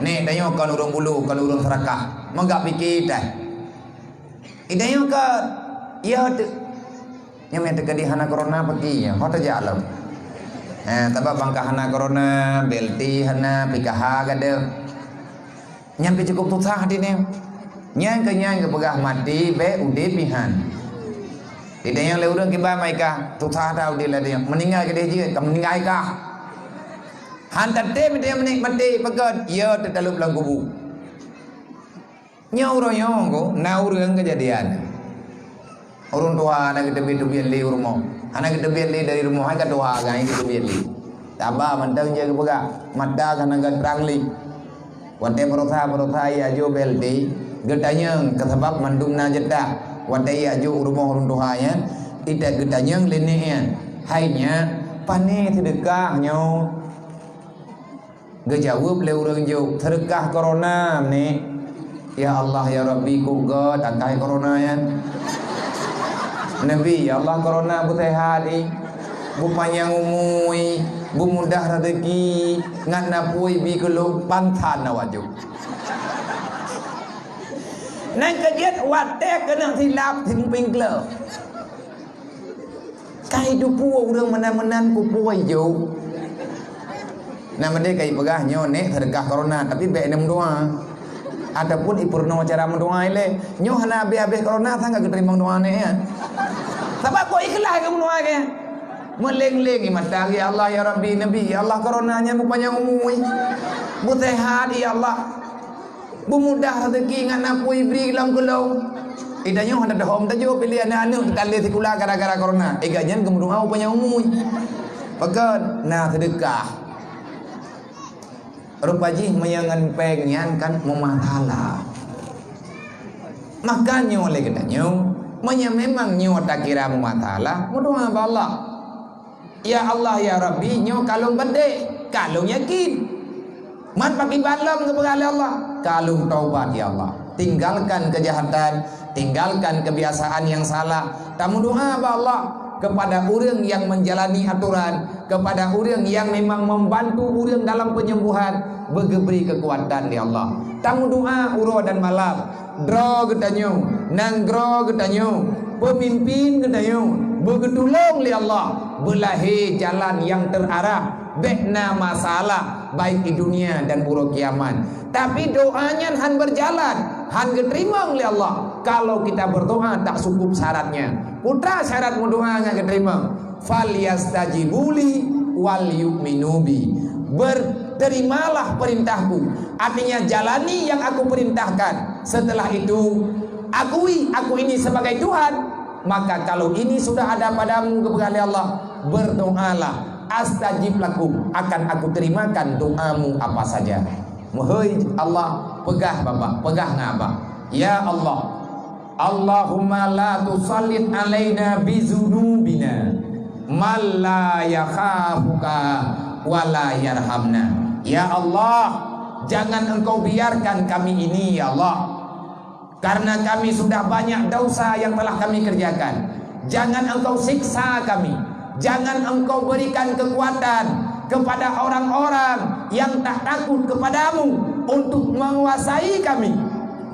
Ni tanya kon urung bulu, kon urung serakah. Menggak fikir dah. Idanya ke ya tu. Yang men tekadi hana corona pergi ya. Hot aja alam. Sebab bangka hana corona, BLT hana PKH kada. Nyampe cukup susah di ni. Nyang ke pegah mati be udip pihan. Tidak yang le urang ke ba mai ka susah tahu dia lah dia meninggal ke dia je meninggal ka. Hantar te mati pegat ya terdalam dalam kubur. Nya urang yo ko na urang kejadian. Urang tua anak kita biar le rumah. Anak kita biar le dari rumah ai ka tua gai kita biar le. Taba mantang je ke pegah mata kana gan perang li. Wate berusaha ya jo beldi getanyang kesebab mandum na jedak wadai aju rumah runduhanya ida getanyang lenian hainya pane sedekahnya gejawab le urang jo sedekah corona ni ya Allah ya Rabbi ku god angkai corona ya Nabi ya Allah corona bu sehat bu panjang umur bu mudah rezeki ngan napui bi kelu pantan awaju nang kajian watek kena silap ting kelo kai du pu urang menan ku puai jo nama dia kai pegah nyo ne sedekah corona tapi be enam doa adapun ipurno cara mendoa ile nyo hana habis corona sangka keterima doa ne ya sebab kok ikhlas kamu doa ke meleng-leng mata ya Allah ya Rabbi Nabi ya Allah coronanya mu panjang umur mu sehat ya Allah bu mudah rezeki ngan aku ibri dalam kelau idanya hendak dahom tajo pilih anak-anak tali sekolah gara-gara corona egajan kemudian au panjang umur pakat nah sedekah rupaji mayangan pengen kan memahala makanya oleh katanya memang nyo tak kira memahala berdoa kepada Allah ya Allah ya Rabbi nyo kalung gede kalung yakin man pakai balam kepada Allah kalung taubat ya Allah tinggalkan kejahatan tinggalkan kebiasaan yang salah tamu doa kepada Allah kepada orang yang menjalani aturan kepada orang yang memang membantu orang dalam penyembuhan beri kekuatan ya Allah tamu doa uro dan malam draw getanyo nang draw getanyo pemimpin getanyo bergedulung li Allah belahi jalan yang terarah bekna masalah baik di dunia dan buruk kiamat tapi doanya han berjalan han diterima oleh Allah kalau kita berdoa tak cukup syaratnya putra syarat doa enggak diterima fal yastajibuli wal yu'minu bi terimalah perintahku. Artinya jalani yang aku perintahkan. Setelah itu akui aku ini sebagai Tuhan. Maka kalau ini sudah ada padamu kepada Allah, berdoalah, astajib lakum, akan aku terimakan doamu apa saja. Mohon Allah, pegah bapak, pegah ngabah. Ya Allah, Allahumma la tusallit alaina bizunubina man la yakhafuka wa la yarhamna. Ya Allah, jangan engkau biarkan kami ini ya Allah, karena kami sudah banyak dosa yang telah kami kerjakan. Jangan engkau siksa kami, jangan engkau berikan kekuatan kepada orang-orang yang tak takut kepadamu untuk menguasai kami,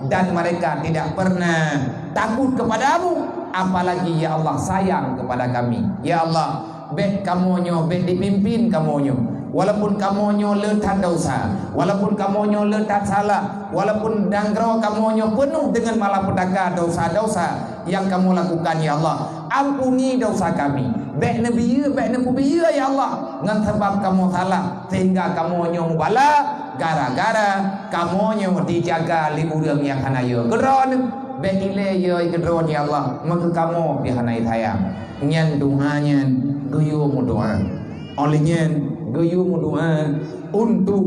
dan mereka tidak pernah takut kepadamu, apalagi ya Allah sayang kepada kami. Ya Allah, bek kamonyo, bek dipimpin kamonyo, walaupun kamonyo letak dosa, walaupun kamonyo letak salah, walaupun danggro kamonyo penuh dengan malapetaka dosa-dosa yang kamu lakukan ya Allah, ampuni dosa kami. Bek nabi, bek nabi ya Allah, ngan sebab kamu salah sehingga kamonyo bala, gara-gara kamonyo dijaga li urang yang hanayo gedron. Bek ile yo gedron ya Allah, maka kamu dihanai saya. Nyan doanya guyu mu doa. Olehnya guyu mu doa untuk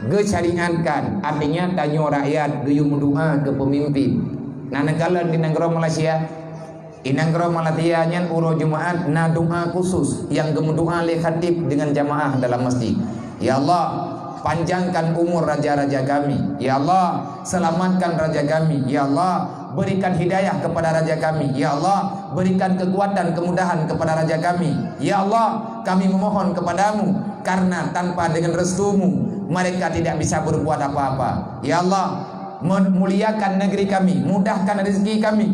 gecariankan, artinya tanya rakyat guyu mu doa ke pemimpin. Nah negara di negara Malaysia, di negara Malaysia nyan uro Jumaat na doa khusus yang gemudoa le khatib dengan jamaah dalam masjid. Ya Allah, panjangkan umur raja-raja kami. Ya Allah, selamatkan raja kami. Ya Allah, berikan hidayah kepada raja kami. Ya Allah, berikan kekuatan kemudahan kepada raja kami. Ya Allah, kami memohon kepadamu, karena tanpa dengan restumu mereka tidak bisa berbuat apa-apa. Ya Allah, muliakan negeri kami, mudahkan rezeki kami,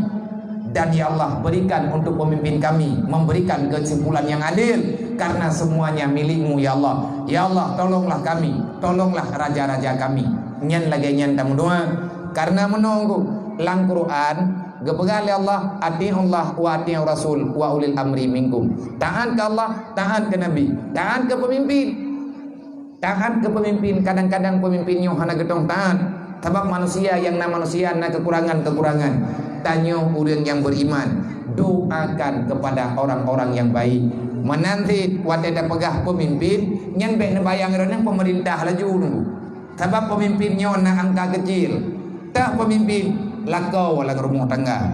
dan ya Allah, berikan untuk pemimpin kami memberikan kesimpulan yang adil, karena semuanya milikmu ya Allah. Ya Allah, tolonglah kami, tolonglah raja-raja kami. Nyan lagi nyan tamu doa, karena menunggu lang Quran gepegal ya Allah, atiullah wa atiur rasul wa ulil amri minkum. Taat ke Allah, taat ke Nabi, taat ke pemimpin. Taat ke pemimpin, kadang-kadang pemimpinnya hana getong taat, sebab manusia yang na manusia na kekurangan-kekurangan. Tanya orang yang beriman, doakan kepada orang-orang yang baik. Menanti wadah pegah pemimpin, nyan bek bayang renang pemerintah laju nunggu. Sebab pemimpinnya na angka kecil, tak pemimpin lakau wala rumah tangga.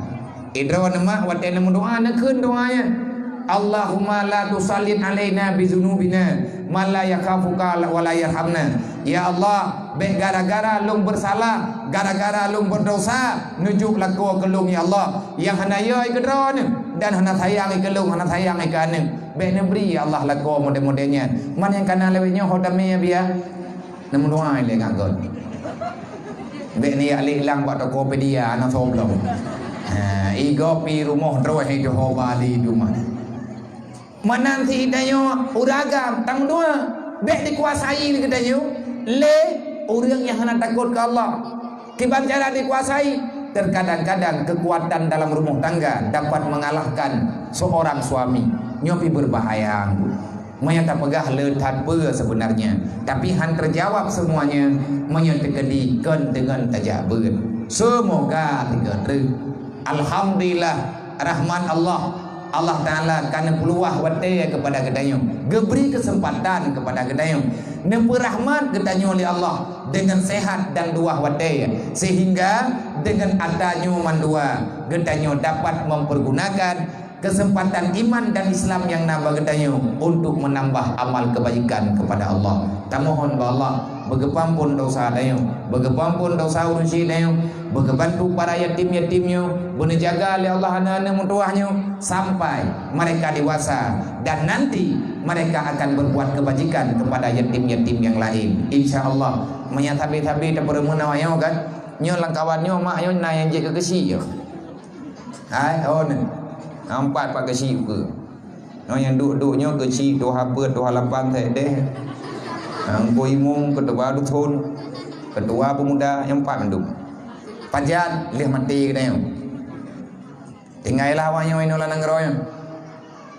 Idra nama wadah nama doa na keun doanya. Allahumma la tusallit alaina bizunubina man la yakhafuka wa la yarhamna. Ya Allah, bek gara-gara lung bersalah, gara-gara lung berdosa, nujuk laku ke lung ya Allah, yang hana yoi ke dron dan hana sayang ke lung, hana sayang ke ane. Bek nebri ya Allah laku model-modelnya. Man yang kana lewenya hodame ya biar nemu doa ile ngagon. Bek ni alik lang buat Tokopedia anak soblong. Igo pi rumah droh he Johor Bali rumah. Menanti dayo uragam tang doa, bek dikuasai ni dayo. Le orang yang hendak takut ke Allah, kibat cara dikuasai. Terkadang-kadang kekuatan dalam rumah tangga dapat mengalahkan seorang suami. Nyopi berbahaya. Menyata pegah letat ber sebenarnya, tapi han terjawab semuanya menyetekedikan dengan tajak ber. Semoga tiga alhamdulillah rahman Allah Ta'ala karena peluah wate kepada kedayo, geberi kesempatan kepada kedayo, nempu rahmat kedayo oleh Allah dengan sehat dan dua wate, sehingga dengan adanya mandua kedayo dapat mempergunakan kesempatan iman dan Islam yang nambah kedayo untuk menambah amal kebaikan kepada Allah. Tamohon ba Allah begepampun dosa dayo, begepampun dosa urusi dayo, begebantu para yatim-yatimnya, benejaga oleh Allah anak-anak mutuahnya sampai mereka dewasa, dan nanti mereka akan berbuat kebajikan kepada yatim-yatim yang lain. InsyaAllah menyatabi-tabi tak bermenawanya kan nyo langkawannya mak nyo nayan je ke kesi yo. Hai on nampak pak kesi ke no yang duk-duknya kesi tu habet tu halapan teh deh. Angko imung ketua dusun, ketua pemuda yang empat menduk. Panjat lih mati ke dayo. Tinggallah awaknya ino lanang royo.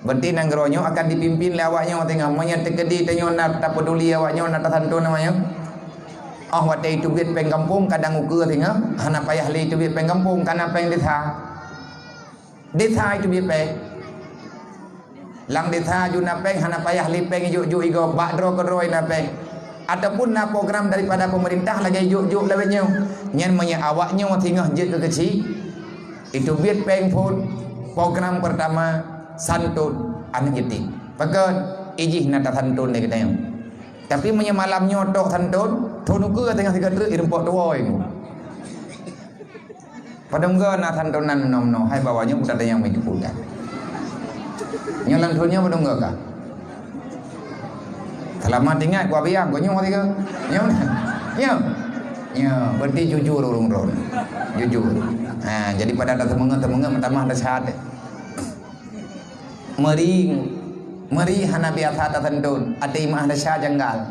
Berarti nanggeronyo akan dipimpin oleh awaknya tengah monya tekedi tanyo nak tak peduli awaknya nak tantu namanya. Watai itu biat peng kampung kadang ukur tengah hana payah li itu biat peng kampung kana peng desa. Desa itu biat peng. Lang desa ju na peng hana payah li peng juk igo bakdro kedroi na peng. Ataupun na program daripada pemerintah lagi juk lewatnya. Nyen monya awaknya tengah jet ke kecil. Itu biat peng pun program pertama santun anak yatim. Pakai ijih nata santun ni katanya. Tapi punya malamnya tok santun, tonuka tengah tiga truk irempok tua itu. Padahal enggak nak santunan nom hai bawanya bukan ada yang menjemputkan. Nyalang tunnya padahal enggak kah? Selamat ingat gua biang, gua nyong tiga. Nyong. Berarti jujur urung-urung. Jujur. Nah, jadi pada ada temenga pertama ada syahadat. Meri hana biasa tertentun ada imah ada syah janggal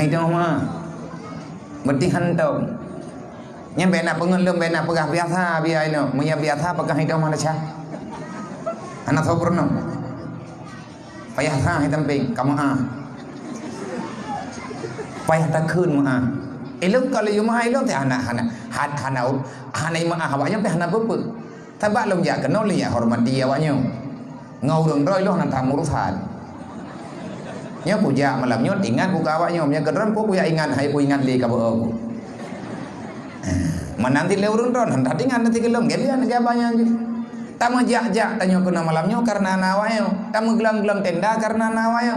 itu mah berarti hantong nya bena pengelum bena pegah biasa biasa ino munya biasa pegah itu mah ada syah anak sobrno payah sah hitam ping kamu payah takun mah elok kalau you mah elok teh anak imah awaknya teh hana bebe tabak lom ya kenal ya hormat dia awaknya ngau đường rơi lo nanti urusan. Nya puja malamnya ingat buka awaknya, nya kedran ku puja ingat hai ku ingat li ka beuh. Menanti le urun ron nanti ingat nanti gelem gelian gabanya anjing. Tamu jak tanyo kena malamnya karena awaknya, tamu gelang-gelang tenda karena awaknya.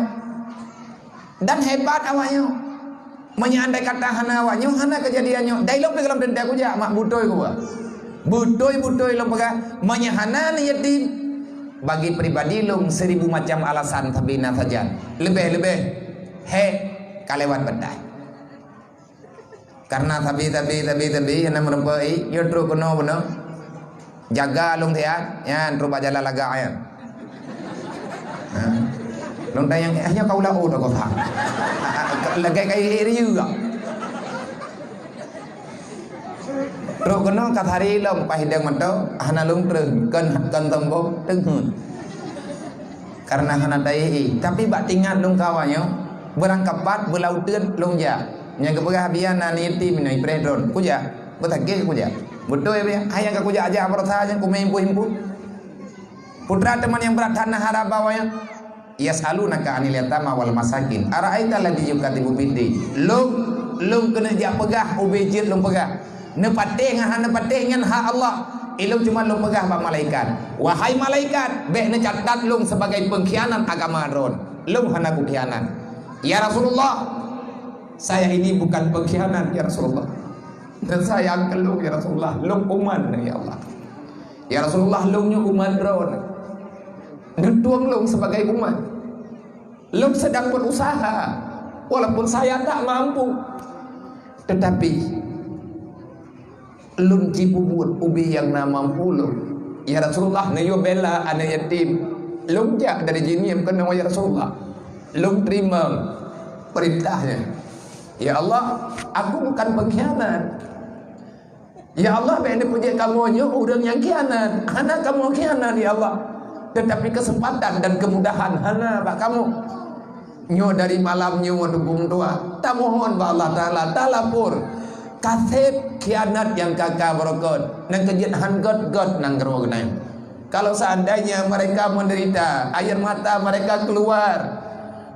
Dan hebat awaknya. Menyandai kata hana awaknya hana kejadiannya. Dialog dalam tenda ku jak mak butoy ku. Butoy lo pegah menyahana ni yatim. Bagi pribadi lung 1000 macam alasan tapi na saja lebih kalewat bedai karena tapi yang merupai yotro kono beno jaga lung dia ya rupa jala laga ya lung tayang hanya kau lau dah kau faham lagai kai juga Ro kono kathari lom pahidang mato hana lung treng kan tembo tenghun. Karena hana dai tapi bak tingat lung kawanyo berangkapat belauteun lung ja. Nya kepegah bian nani tim nai predron kuja. Betake kuja. Betul ya hayang ka kuja aja aprosa yang kumempu-impu. Putra teman yang berat hana harap bawanya yasalunaka anil yatama wal masakin. Araaita ladzi yukatibu biddi. Lung kena ja pegah ubejit lung pegah. Nepatih ngan hak Allah ilmu cuma lu pegah bang malaikat. Wahai malaikat bek necatat lung sebagai pengkhianat agama ron. Lung hana pengkhianat. Ya Rasulullah, saya ini bukan pengkhianat ya Rasulullah. Dan saya angkel lung ya Rasulullah. Lung uman ya Allah. Ya Rasulullah lungnya uman ron. Netuang lung sebagai umat. Lung sedang berusaha walaupun saya tak mampu. Tetapi lun cibubut ubi yang nama mampu ya Rasulullah nayo bela anak yatim lun jak dari jini yang kena ya Rasulullah lun terima perintahnya ya Allah aku bukan pengkhianat ya Allah benda puji kamu nyo urang yang khianat hana kamu khianat ya Allah tetapi kesempatan dan kemudahan hana bak kamu nyo dari malam nyo dukung tua tak mohon ba Allah taala pur kasep khianat yang kakak berokot nang kejadian god nang gerogna. Kalau seandainya mereka menderita air mata mereka keluar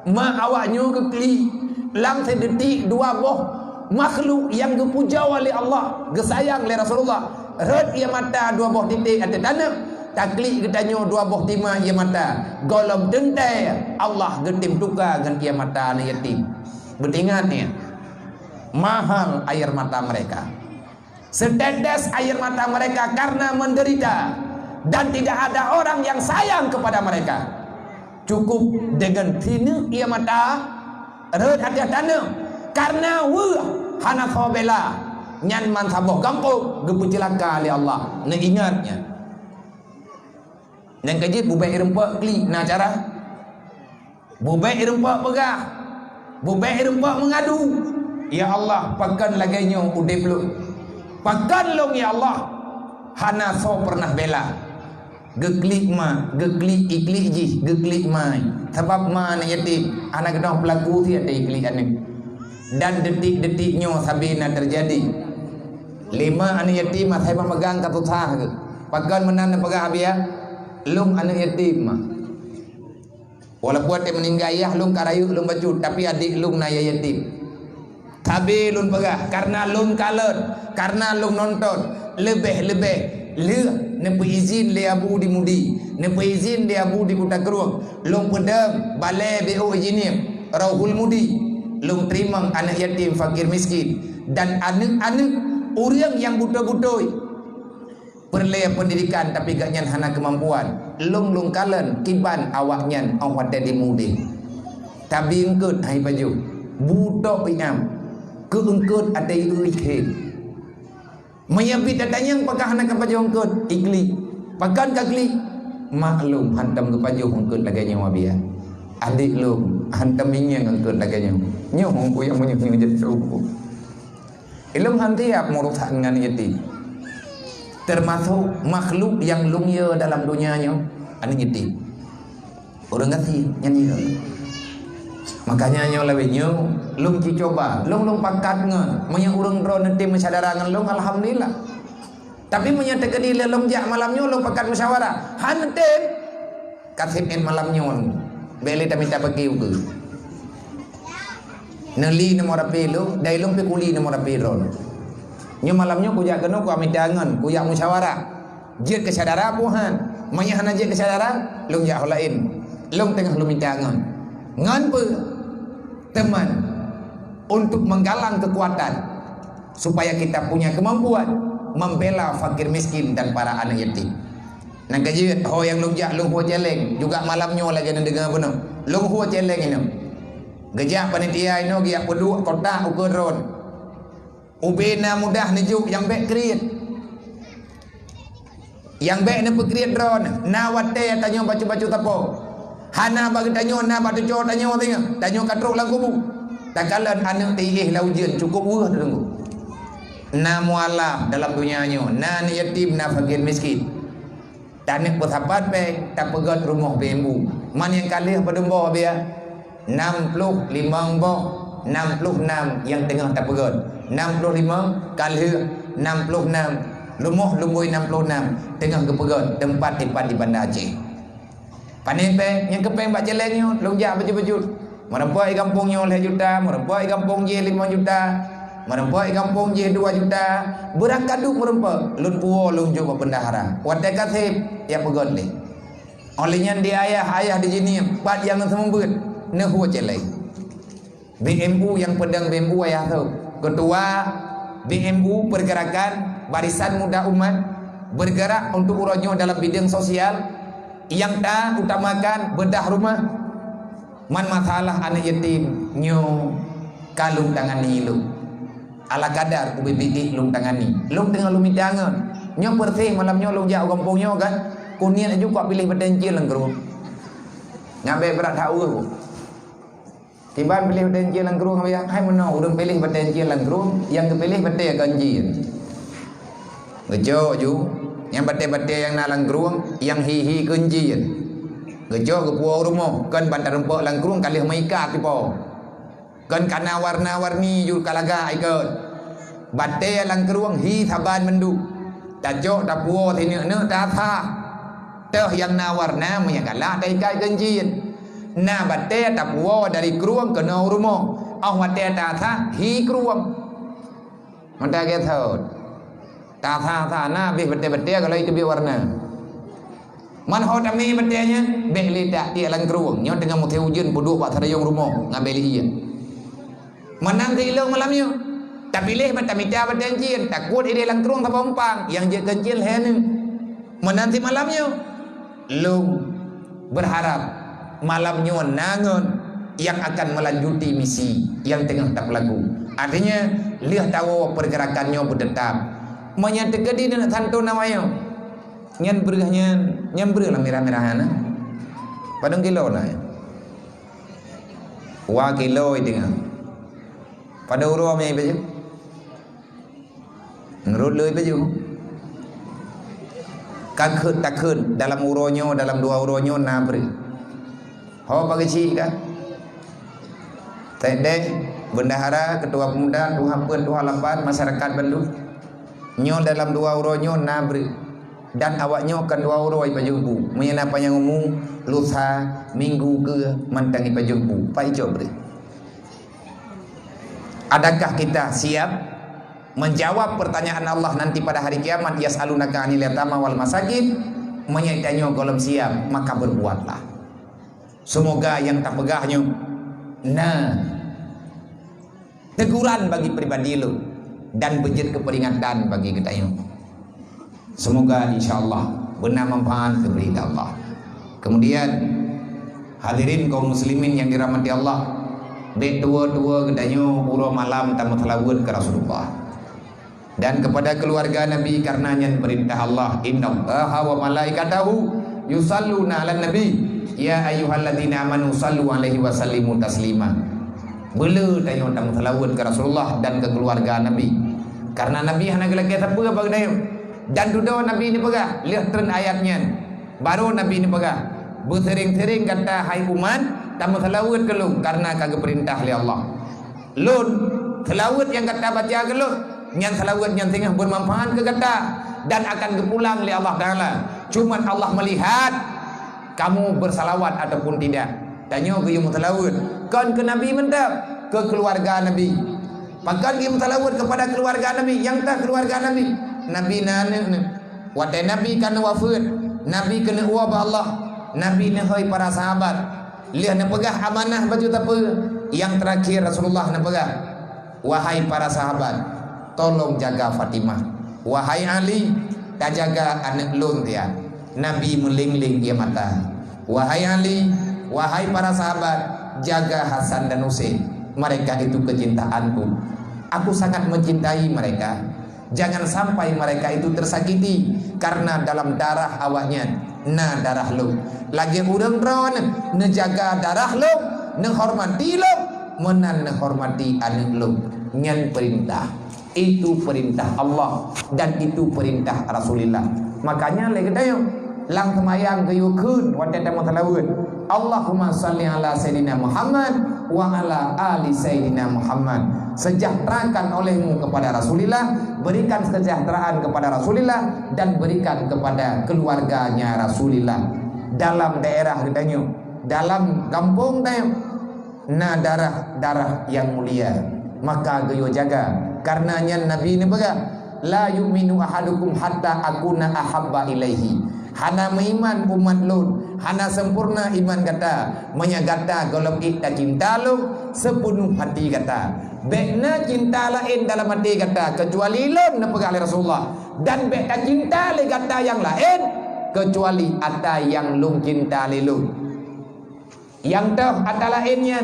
ma awaknya kekli lang sedetik dua boh makhluk yang dipuja oleh Allah gesayang oleh Rasulullah red ia mata dua boh titik ada tanah taklik getanyo dua boh timah ia mata golom dentai Allah getim tukar dengan ia mata anak yatim bertingatnya mahal air mata mereka setetes air mata mereka karena menderita dan tidak ada orang yang sayang kepada mereka cukup dengan sini ia mata red hati tanah karena hana khobela nyan man saboh kampung gepu celaka oleh Allah nak ingatnya dan kaji bubai irempak kli na cara bubai irempak pegah bubai irempak mengadu ya Allah pakan laganya udip lu pakan long ya Allah hana so pernah bela geklik ma geklik iklik ji geklik mai sebab ma anak yatim anak kena pelaku ti ada iklik ane dan detik-detiknya sabina terjadi 5 anak yatim saya memegang kartu sah ke pakan menan pegang habis lung anak yatim mah walaupun dia meninggal ayah lung karayu lung bacut tapi adik lung naya yatim tapi lung pegang karena lung kalut karena lung nonton lebih-lebih le nepu izin le abu di mudi nepu izin le abu di kota keruang lung pedang balai BO engineer rahul mudi lung terima anak yatim fakir miskin dan anak-anak orang yang buta-butoi perle pendidikan tapi gak nyan hana kemampuan lung kalen kiban awak nyan awak di mudi tapi engkut hai baju buta piam ke engkut ada ikhe menyabit datanya pakah hana ke baju engkut ikli pakan kakli maklum hantam ke baju engkut lagi nyawa biar adik lu hantam yang engkut lagi nyawa hongku yang menyusun jatuh ilmu hantiap merusak dengan yatim termasuk makhluk yang lumia dalam dunianya anak yatim orang ngasih nyanyi makanya nyo lawinyo lung ci coba lung pakat nge menya urang drone nanti menyadarangan lung alhamdulillah tapi menyata kedile lung jak malamnya lung pakat musyawarah hante kasih malamnya beli tak minta pergi ke neli nomor pelu dai lung pekuli nomor pelu nyo malamnya ku jak kena ku amit dangan ku jak musyawarah jet kesadaran puhan manya hana jet kesadaran lung jak lain lung tengah lu minta ngan pe teman untuk menggalang kekuatan supaya kita punya kemampuan membela fakir miskin dan para anak yatim nak kaji ho yang lung jak lung ho celeng juga malamnya lagi nak dengar benar lung ho celeng ini gejak panitia ini giak peduk kota ukuron ubena mudah nejuk yang baik kreat yang baik ni pekreat drone na wate tanya baca-baca tapo hana bagi tanya na batu cor tanya tanya katruk lang kubu takalan anak tih la ujian cukup wah tunggu na mualaf dalam dunianya na yatim na fakir miskin tanik bersahabat pe tak pegat rumah bembu man yang kalih pedembo biar 65 boh 66 yang tengah tak pegat 65 kali 66 lumuh lumui 66 tengah kepegat tempat di Bandar Aceh panen pe yang kepeng bak jelengnya longjak baju-baju merempai kampungnya oleh juta merempai kampung je 5 juta merempai kampung je 2 juta berangkat duk merempai lun puo lun jo bendahara watai kasih ya pegat le olehnya di ayah di sini pat yang sembut nehu celai BMU yang pedang BMU ayah tu ketua BMU pergerakan barisan muda umat bergerak untuk uronyo dalam bidang sosial yang tak utamakan bedah rumah man masalah anak yatim nyo kalung tangani lu ala kadar UBBI lung tangani lung tengah lu midangan nyo bersih malamnya lung jauh kampungnya kan kunia juga pilih pedencil lengkru ngabe berat tahu tiban pilih pedencil lengkru ngabe hai meno urang pilih pedencil lengkru yang kepilih pete ganjil ngejo ju yang bate-bate yang nalang gerung yang hihi kunjian gejo ke puau rumah kan bantar rempok lang gerung kalih maika tipo kan kana warna-warni ju kalaga ikut bate lang gerung hi thaban mendu tajo ta puau thini ne ta tha teh yang nawarna munya kala dai kai kunjian na bate ta puau dari gerung ke no rumah au bate ta tha hi gerung mata ke thot ta tha na bih bete-bete kalau itu bi warna man ho tami betenya beli tak dia lang keruang nyo dengan muthe ujun puduk pak sarayong rumah ngabeli iya menang ti ilong malamnya tak pilih batamita batenjin takut ide lang keruang ta pompang yang je kencil hen menanti malamnya lu berharap malamnya nangon yang akan melanjuti misi yang tengah tak lagu artinya lihat tahu pergerakannya berdetap menyatakan di nak santo namanya nyan berah lah merah-merahan padang kilo lah wa kilo itu kan pada urut mai baju ngerut leuy baju Kakut takut dalam uronyo, dalam dua uronyo nabri. Ho bagi cik kan? Tedek bendahara, ketua pemuda, tuha pen, tuha lapan, masyarakat Bandung. Nyo dalam dua uronyo nabri. Dan awaknya kan dua uro ipa jumpu. Menyana panjang umum lusa minggu ke mantang ipa jumpu. Pai coba. Adakah kita siap menjawab pertanyaan Allah nanti pada hari kiamat? Yas'alunaka 'anil yatama wal masakin. Menyaitanya kalau siap maka berbuatlah. Semoga yang tak pegahnya teguran bagi pribadi lu dan bejit keperingatan bagi kita yang. Semoga insyaallah benar manfaat diberi Allah. Kemudian hadirin kaum muslimin yang dirahmati Allah, dek tua-tua gedanyo uro malam tamat lawud ke Rasulullah dan kepada keluarga Nabi karena yang perintah Allah, innallaha wa malaikatahu yusalluna 'alan nabi ya ayyuhalladzina amanu sallu alaihi wa sallimu taslima. Bela tanyo tamat lawud ke Rasulullah dan ke keluarga Nabi karena Nabi hana gelak apa bagi dayo. Dan duda Nabi ini pegah, lihat tren ayatnya. Baru Nabi ini pegah. Bersering-sering kata hai umat, tamu selawat ke lu karena kagak perintah oleh Allah. Lun selawat yang kata baca ke lu, yang selawat yang tengah bermanfaat ke kata dan akan kepulang oleh Allah Taala. Cuman Allah melihat kamu bersalawat ataupun tidak. Tanya ke yang selawat, kan ke Nabi mentap, ke keluarga Nabi. Maka dia selawat kepada keluarga Nabi, yang tak keluarga Nabi. Nabi nana wadah Nabi kena wafat, Nabi kena uab Allah, Nabi nehoi para sahabat. Lihat nak pegah amanah baju apa? Yang terakhir Rasulullah nak pegah. Wahai para sahabat, tolong jaga Fatimah. Wahai Ali, tak jaga anak lun dia. Nabi melingling dia mata. Wahai Ali, wahai para sahabat, jaga Hasan dan Husain. Mereka itu kecintaanku. Aku sangat mencintai mereka. Jangan sampai mereka itu tersakiti karena dalam darah awaknya darah lu. Lagi urang ron nejaga darah lu, nehormati lu, menan nehormati anak lu. Nyan perintah. Itu perintah Allah dan itu perintah Rasulullah. Makanya lagi tayo lang semayang gayukun wadah tamu talawun. Allahumma salli ala Sayyidina Muhammad wa ala ali Sayyidina Muhammad. Sejahterakan olehmu kepada Rasulullah, berikan kesejahteraan kepada Rasulullah dan berikan kepada keluarganya Rasulullah. Dalam daerah kita dalam kampung tayo darah yang mulia, maka gayo jaga. Karenanya Nabi ini baga la yu'minu ahadukum hatta akuna ahabba ilaihi. Hana meiman umat lun, hana sempurna iman kata, menyagata golong ikta cinta lu sepenuh hati kata. Bekna cinta lain dalam hati kata kecuali lun na pegali Rasulullah, dan bekna cinta le kata yang lain kecuali ada yang lun cinta le lun. Yang tah ada lainnya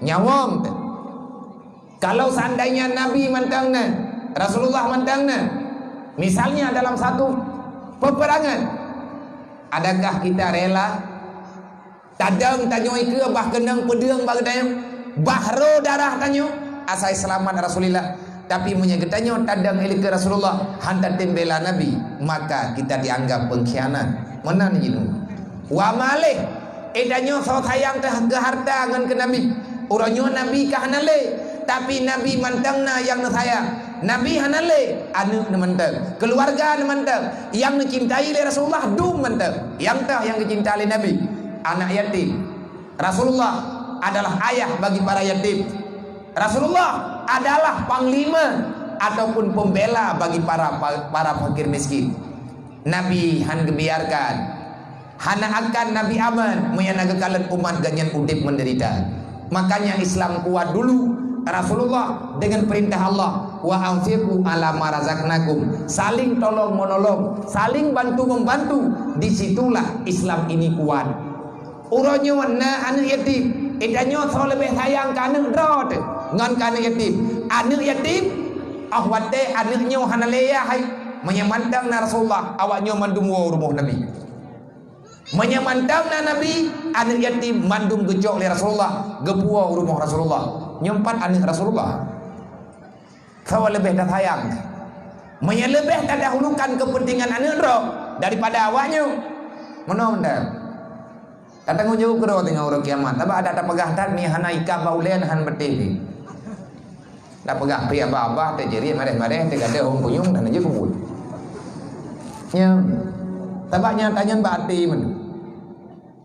nyawang. Kalau seandainya Nabi mantangna, Rasulullah mantangna, misalnya dalam satu peperangan, adakah kita rela tadang tanyo ke bah kendang pedang bagdayang bahro darah tanyo asai selamat Rasulullah, tapi menyegetanyo tadang elik ke Rasulullah hantar tembela Nabi, maka kita dianggap pengkhianat. Menan jitu wa malih edanyo so sayang teh ke harta ngan ke Nabi uranyo Nabi kahanale, tapi Nabi mantangna yang sayang. Nabi hanale anu nemanteng, keluarga nemanteng, yang dicintai oleh Rasulullah dum manteng, yang tah yang dicintai oleh Nabi anak yatim. Rasulullah adalah ayah bagi para yatim. Rasulullah adalah panglima ataupun pembela bagi para fakir miskin. Nabi han gebiarkan, hana akan Nabi aman menyanagekan umat ganyan udip menderita. Makanya Islam kuat dulu. Rasulullah dengan perintah Allah wa anfiqu ala ma razaqnakum, saling tolong menolong, saling bantu membantu. Disitulah Islam ini kuat. Uronyo na anak yatim, edanyo so lebih sayang ke anak drot ngan ke anak yatim. Anak yatim ahwate anaknya hanaleya hai menyamantang na Rasulullah awaknya mandumwo rumah Nabi. Menyamantang na Nabi anak yatim mandum gejok oleh Rasulullah gepuwa rumah Rasulullah. Nyempat anak Rasulullah kau lebih dah sayang, menyelebih tak dahulukan kepentingan anak roh daripada awaknya. Mana mendak? Datang jauh kero tengah orang kiamat. Tapi ada pegah tat ni hana ika baulen han betih. Dah pegah pi abah teh jeri mareh-mareh teh gade hong puyung dan aja kubut. Nya tabaknya tanya bati men.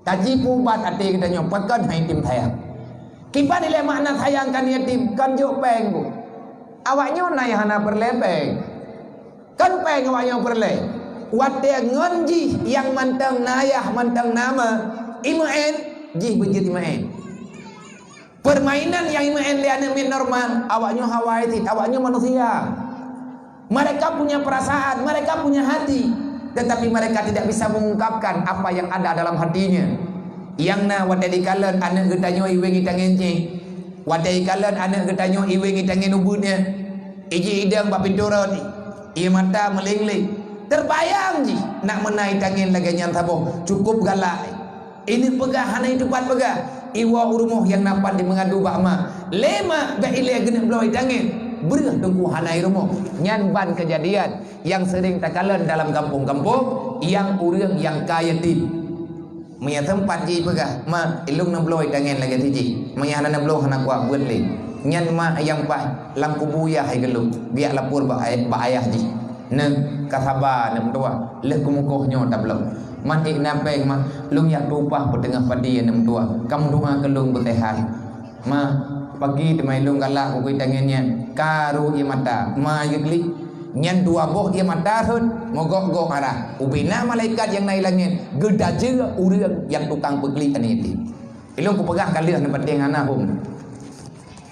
Kaji pubat ati kita nyopakan hai tim sayang. Kipa nilai makna sayangkan yatim kan jo peng bu. Awaknya nai hana perlebeng. Kan peng awaknya perle. Wate ngonji yang mantang nayah mantang nama imaen ji bejit imaen. Permainan yang imaen liane min normal awaknya hawaiti awaknya manusia. Mereka punya perasaan, mereka punya hati, tetapi mereka tidak bisa mengungkapkan apa yang ada dalam hatinya. Yang na wate dikalan anak getanyo iwengi tangenje. Wate dikalan anak getanyo iwengi tangen ubudnya. Iji idang bapinturot. Ia mata melingling. Terbayang ji nak menai tangan lagi nyan taboh cukup galak. Ini pegah hana itu pat pegah. Iwa urumuh yang nampak di mengadu bakma. Lema ga ile genep bloi tangan. Berah tunggu hana irumuh. Nyan ban kejadian yang sering takalan dalam kampung-kampung yang urang yang kaya ti. Maya tempat ji pegah ma ilung nam bloi tangan lagi ti. Maya hana nam bloi hana kuat buat le. Nyan ma yang pa lang kubuyah hai gelung. Biar lapor ba ayah ji. Neng kasaba nem tua leh kumukohnya tablong man ik nampeng ma lung yak tupah petengah padi nem tua kamu doa ke lung bertehat ma pagi temai lung galak ku tangannya karu ia mata ma yekli nyan dua boh ia mata hun mogok-gok arah ubina malaikat yang naik langit geda je urang yang tukang pegli aniti ilung ku pegah kali na penting ana hum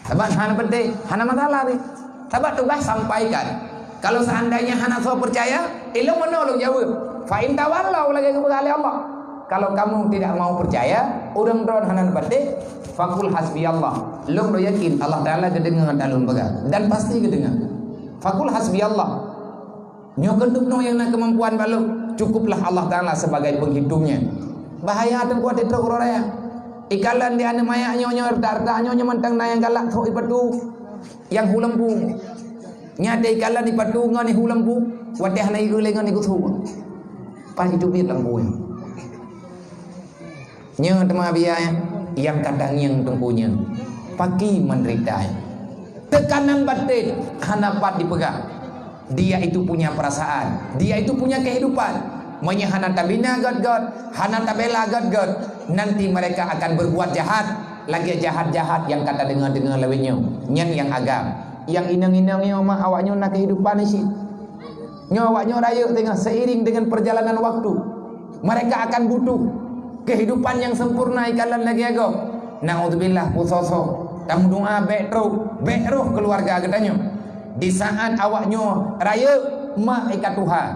sabat hana penting hana masalah ni sabat tugas sampaikan. Kalau seandainya hana so percaya, ilmu menolong jawab. Fa in tawallau lagi kepada Allah. Kalau kamu tidak mau percaya, urang dron hanan bade, fakul hasbiyallah. Lung do yakin Allah Taala gedengan dalun baga dan pasti gedengan. Fakul hasbiyallah. Nyo kendukno yang na kemampuan baluk, cukuplah Allah Taala sebagai penghitungnya. Bahaya ada kuat itu uraya. Ikalan di ane maya nyonya darda nyonya mentang nayang galak so ipatu yang hulembu. Nyata ikalan di patungan ni hulampu wadih na iulengan ni kutu pas hidup dia lampu nya tema biaya yang kadang yang tunggunya pagi menderita tekanan batin hanapat dipegang dia itu punya perasaan dia itu punya kehidupan manya hana tabina god hana tabela god nanti mereka akan berbuat jahat lagi jahat-jahat yang kata dengan lewenya nyan yang agam yang inang-inang mah awaknya nak kehidupan ni sih. Awaknya raya tengah seiring dengan perjalanan waktu. Mereka akan butuh kehidupan yang sempurna ikalan lagi ago. Naudzubillah pusoso. Tamu doa bekroh keluarga katanya. Di saat awaknya raya mak ikat Tuhan.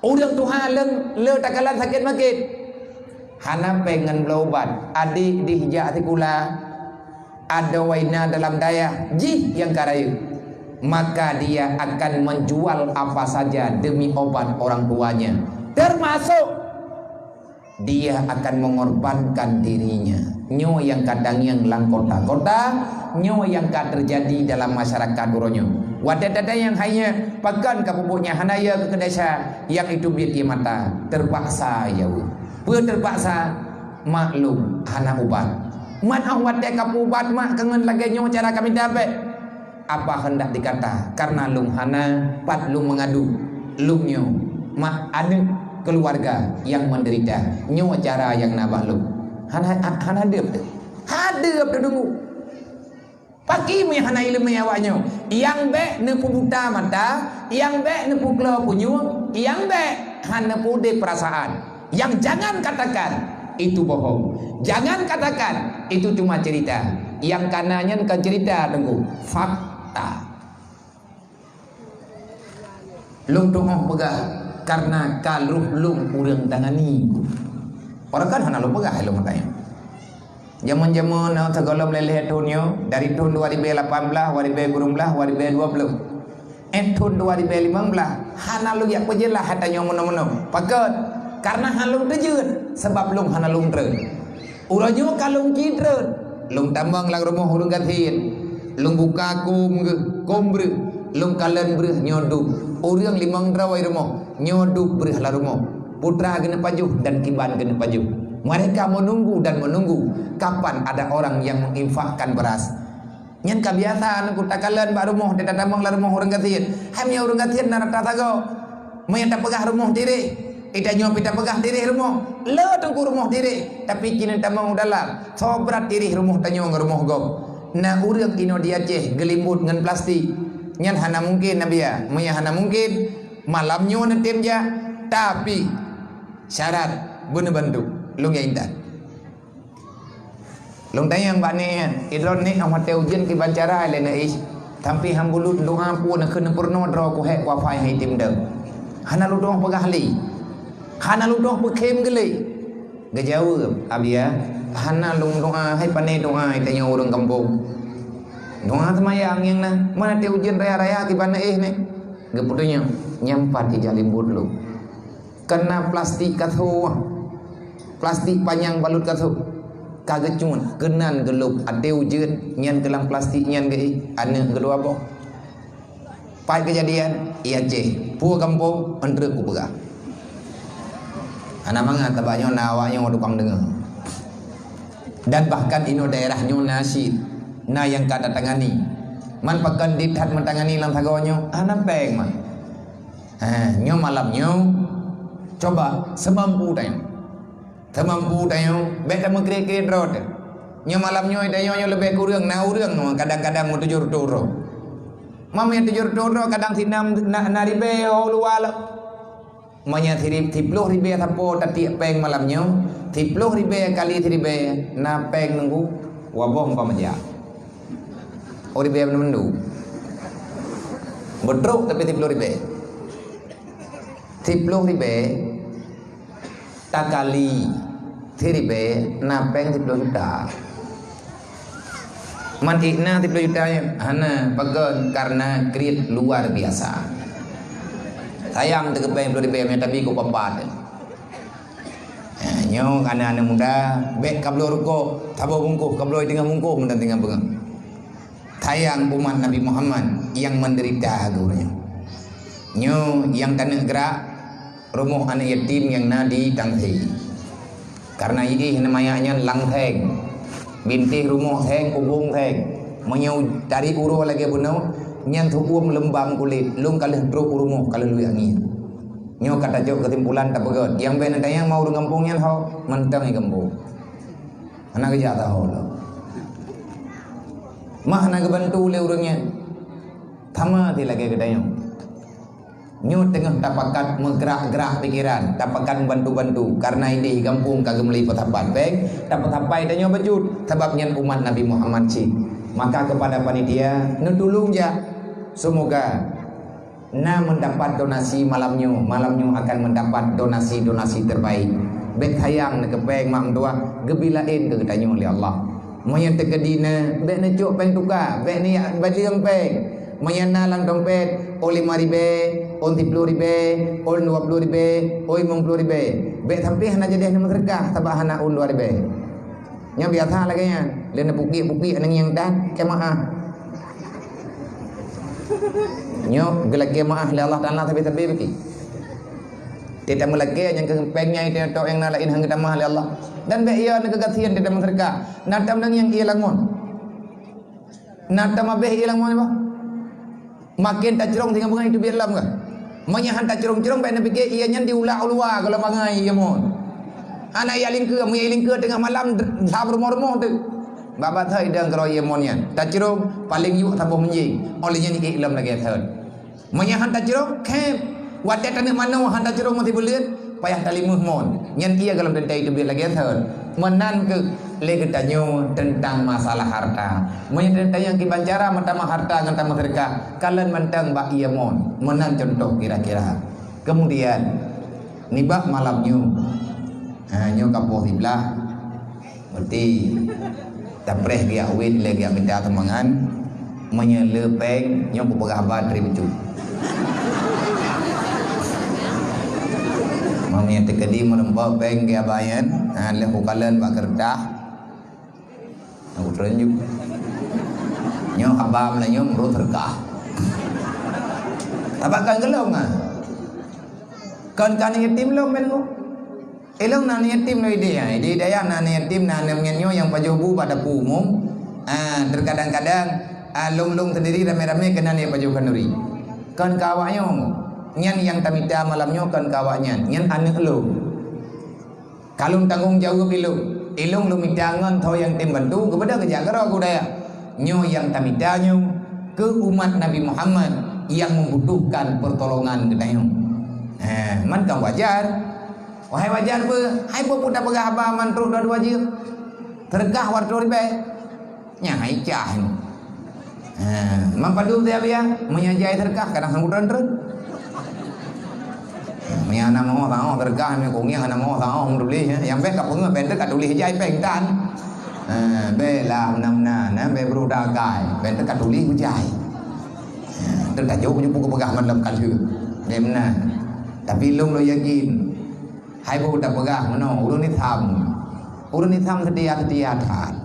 Udang Tuhan le takalan sakit makit. Hana pengen berobat. Adik dihijak tikula. Ada waina dalam daya jih yang karaya maka dia akan menjual apa saja demi obat orang tuanya termasuk dia akan mengorbankan dirinya nyo yang kadang yang lang kota-kota nyo yang kan terjadi dalam masyarakat uronyo wadadada yang hanya pakan kapupuknya hanaya ke kedesa yang itu biar dia mata terpaksa ya terpaksa maklum hana ubat man awat dek kapubat mak kangen lagi nyo cara kami dapat apa hendak dikata karena lung hana pat lung mengadu lung nyo mak ada keluarga yang menderita nyo cara yang nabah lung hana hadap tu dulu pagi mi hana ilmu awaknya yang be nepu buta mata yang be nepu kelo punyu yang be hana pude perasaan yang jangan katakan itu bohong. Jangan katakan itu cuma cerita. Yang kanannya kan cerita tunggu fakta. Lung doa pegah karena kaluh lung urang tangani. Orang kan hana lu pegah lu matanya. Zaman-zaman segala meleleh tahunnya dari tahun 2018, 2019, 2020. Tahun 2015 hana lu yak pejelah hatanya mono-mono. Pakat karena halung terjun sebab lung hana lung tren uranyo kalung kitren lung tambang lang rumah hurung gatin lung buka kum bre lung kalen berih nyodup orang limang drawai rumah nyodup berih la rumah putra kena pajuh dan kiban kena pajuh. Mereka menunggu dan menunggu kapan ada orang yang menginfakkan beras. Nyen kebiasaan ku takalan ba rumah dia datang la rumah orang gatiin hamnya orang gatiin na rata tago maya tak pegah rumah diri ita nyo pita pegah diri rumah le tungku rumah diri tapi kini tamang dalam sobrat diri rumah tanyo rumah gom na urang ino dia Aceh gelimbut ngan plastik nyan hana mungkin nabia maya hana mungkin malamnya netim ja tapi syarat bener bantu lung ya indah lung tanya mbak ni idron ni amat ujian ki bancara le na is tapi hambulut doa pun nak kena purno dro ku hek wa fai hai tim dang hana lu dong pegah li hana lu dong pekem gele gejau abia hana lung doa hai pane doa tanya orang kampung doa semayang yang na mana te ujian raya-raya ki bana ni geputunya nyampat di jalimbut lu kena plastik katho plastik panjang balut katho kagak cun kenan gelup ade ujian nyan kelang plastik nyan ge ane gedua bo pai kejadian iya Aceh pu kampung andre ku pegah ana manga tabanyo nawanya tukang dengar dan bahkan ino daerah nyo nasi na yang kata tangani man pakan dithat mentangani lam thagonyo ana peng man nyo malam nyo coba semampu tayo beta mengkira-kira drot nyo malam nyo ida nyo lebih kurang na urang no kadang-kadang mu tujur turo mami tujur turo kadang sinam na ribe luwal manya tiploh ribe tapo tati peng malam nyo tiploh ribe kali ribe na peng nunggu wabong pamaja ribe mendu betruk tapi tiploh ribe takali thiribe napeng 10 juta man ikna 10 juta hana bagon karena kredit luar biasa sayang tegepeng 10 ribu tapi ku papat nyo kana muda bek kablo ruko tabo bungkuh kablo tengah bungkuh mendan tengah bengang sayang umat Nabi Muhammad yang menderita gurunya nyo yang tanah gerak rumah anak yatim yang nadi tanghi karena ini namanya langtheng binti rumah theng kubung theng menyau dari uro lagi bunuh nyan thuum lembam kulit lung kalih truk rumah kalih lu angin nyo kata jauh kesimpulan tak begot yang ben yang mau ngampung nyan ho mentang i kampung anak kerja tahu lo mah nak bantu le urangnya thama ti lagi kedayang nyu tengah tapakat menggerak-gerak pikiran tapakan bantu-bantu karena ini kampung kagak meli petapan baik dapat apa itu bajut sebabnya umat Nabi Muhammad sih maka kepada panitia nutulung ya semoga na mendapat donasi malamnya akan mendapat donasi terbaik baik hayang nak kepeng mak dua gebilain ke katanya oleh Allah moyen tekedina baik nak cuk peng tukar baik ni bajing peng menyana lang dompet o 5 ribe o 10 ribe o 20 ribe o 50 ribe be sampai hana jadi hana terkah tabah hana o 2 ribe nya biasa lagi nya lena buki nang yang dan kemaah nyo gelak kemaah li Allah Taala tapi beki tidak melagi yang kepengnya itu tok yang lain hang kita mahal Allah dan be ia nak kegatian tidak terkah natam nang yang ia langon natam abeh ia langon ba makin tak cerong tinggal bengai itu biar lam kan menyahan tak cerong-cerong baik nak fikir ia nyan diulah ulua kalau bangai ia mon anak ia lingkeur mu ia lingkeur tengah malam sab rumah-rumah tu baba thai dang karo ia mon yan tak cerong paling yuk tabuh menjing oleh nyan iklam lagi thai menyahan tak cerong kep wadah tanah mana han tak cerong mati bulan payah talimuh mon nyan ia kalau dentai itu biar lagi thai menan ke lagi tanya tentang masalah harta. Menyatakan yang kibancara mentama harta ngantama sedekah. Kalian mentang bak iya mon. Menang contoh kira-kira. Kemudian nibak malamnya. Nyo kapoh sebelah. Berarti tapreh dia win lagi minta temangan. Menyelepeng nyo pegawai dari becut. Mami yang tekadi merembak peng dia bayan. Lepas kalian bak kerdah. Aku tunjuk nyo abam lah nyo menurut terkah Abakan gelong ah. Kan yatim long men ko. Elong nan yatim lo ide ya. Ide daya nan yatim nan menyo yang pajobu pada umum. Terkadang-kadang long sendiri rame-rame kena ni paju kanuri. Kan kawaknya nyan yang tamita malamnya kan kawaknya nyan anak lo. Kalau tanggung jawab ilung lu mitangan tho yang tim bantu kepada kerja karo aku daya. Nyo yang tamita nyo ke umat Nabi Muhammad yang membutuhkan pertolongan kita nyo. Man kan wajar. Wahai wajar pe, hai po puta pegah apa man terus dua wajib. Tergah warto ribe. Nya hai cah. Mampadu dia biar menyajai tergah kadang sambutan terus. Mia nama orang tergah me kongnya nama orang tulis yang be kapung be dekat tulis jai pengtan. Be lah namna na be berudah gai be dekat tulis jai. Dekat jauh punya buku pegah malam kan tu. Demna. Tapi long lo yakin hai bu dak pegah mano urun ni tham sedia that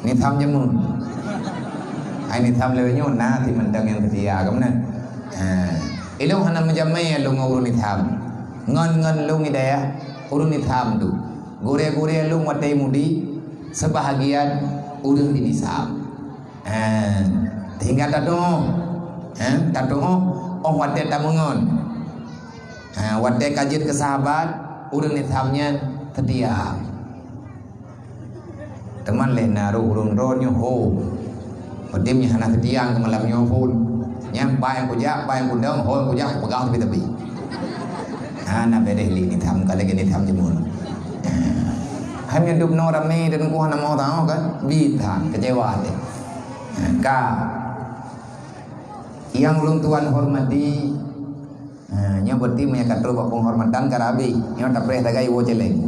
ni tham jamun hai ni tham le nyon na thì mình đang yang sedia kam na ilung hana menjamai long urun ni tham ngon long ni daya urun ni tham tu gore long watai mudi sebahagian urun di nisam tinggal tato oh wadah tamungon, wadah kajian ke sahabat, urun nithamnya terdiam. Teman leh naruh urun ronyo ho, pedimnya hana terdiam ke malamnya pun, nyam bayang kujak kudang, ho kujak pegang tepi. Hana bedehli nitham kalau ke nitham jemun. Hanya duduk norame dan ku hana mau tahu kan, bita kecewa deh. Yang ulun tuan hormati nya berarti menyakat terus penghormatan karabi nya tak boleh tagai wo celeng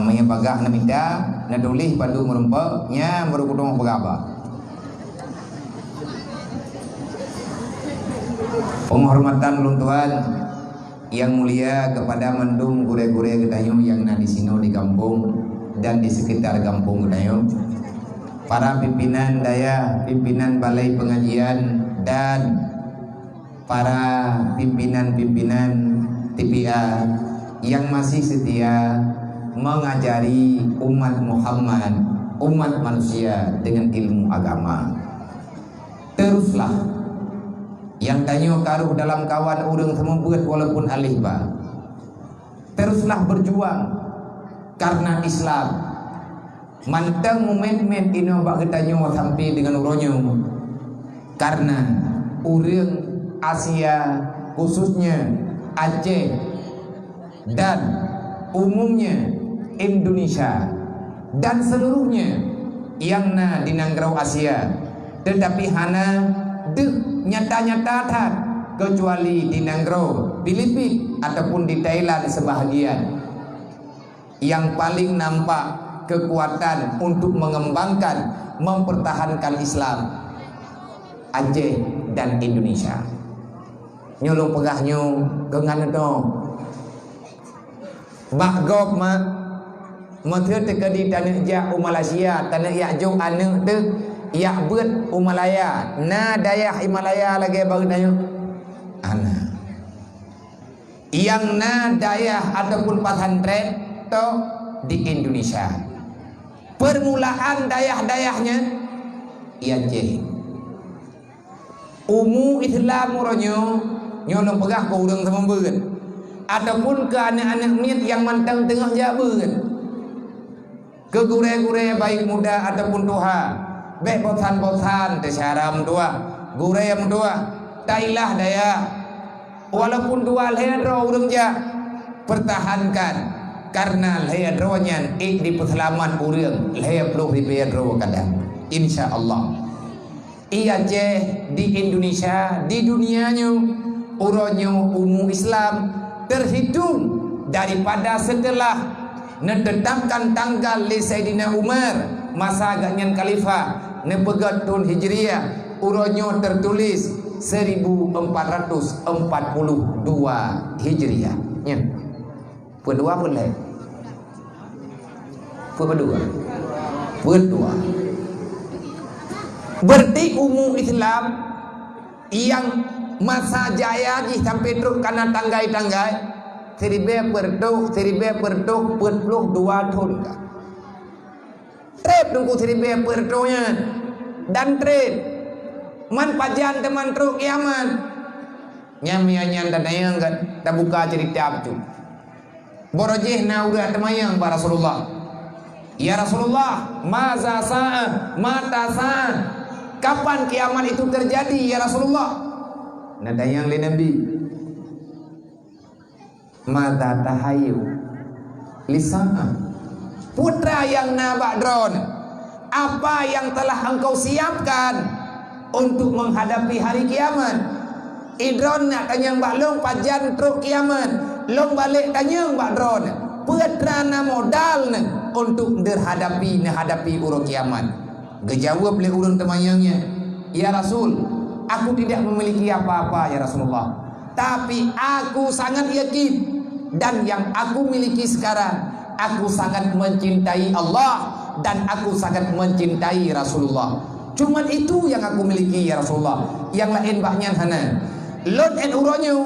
menye bagah na minta na tulis padu merempak nya merukudong pegaba penghormatan ulun tuan yang mulia kepada mendung gure-gure Gedayu yang na di sino di kampung dan di sekitar kampung Gedayu, para pimpinan daya, pimpinan balai pengajian dan para pimpinan-pimpinan TPA yang masih setia mengajari umat Muhammad, umat manusia dengan ilmu agama. Teruslah yang tanyo karuh dalam kawan urang semempet walaupun alihba. Teruslah berjuang karena Islam. Mantang momen-momen ino bak kita nyo sampai dengan uronyo karena urang Asia khususnya Aceh dan umumnya Indonesia dan seluruhnya yang na di Nanggrau Asia tetapi hana dek nyata-nyata tak kecuali di Nanggrau Filipina ataupun di Thailand sebahagian yang paling nampak kekuatan untuk mengembangkan, mempertahankan Islam Aceh dan Indonesia. Nyolong pegahnya gengan itu. Bakgop Mather tekadi tanah jak Malaysia, tanah yak jauh anak tu yak buat Himalaya, na dayah Himalaya lagi baru tanya. Ana. Yang na dayah ataupun pesantren tu di Indonesia. Permulaan dayah-dayahnya Aceh. Umu Islam muronyo nyolong pegah ke urang semembeun ataupun ke anak-anak miat yang mantang tengah jabeun. Ke gure-gure baik muda ataupun tua, baik bosan-bosan tersaram tua, gure yang tua, tailah daya. Walaupun dua lehro urang ja pertahankan. Karena leh dronya di perselaman urang leh peluk ribe dro kadang insyaallah ia je di Indonesia di dunianya uronyo umum Islam terhitung daripada setelah menetapkan tanggal li Sayyidina Umar masa agaknya khalifah nepegat tahun Hijriah uronyo tertulis 1442 Hijriah nya berdua boleh berdua Berarti umum Islam yang masa jaya ji sampai terus karena tanggai-tanggai 1942 tahun kah. Trip tunggu 1942-nya dan trip man pajan teman terus kiamat nyamiannya dan ayang kan tak buka cerita tu borojih na udah temayang para Rasulullah. Ya Rasulullah, maza sa'ah, mata sa'ah, kapan kiamat itu terjadi ya Rasulullah? Nada yang lain Nabi, mata tahayu lisa'ah, putra yang nabak drone, apa yang telah engkau siapkan untuk menghadapi hari kiamat? Idron nak tanya mbak long pajan truk kiamat, long balik tanya mbak drone, putra na modal untuk menghadapi urut kiamat. Gejawab oleh urun temayangnya, ya Rasul, aku tidak memiliki apa-apa ya Rasulullah, tapi aku sangat yakin dan yang aku miliki sekarang, aku sangat mencintai Allah dan aku sangat mencintai Rasulullah. Cuman itu yang aku miliki ya Rasulullah. Yang lain banyak hana. Lon en uronyo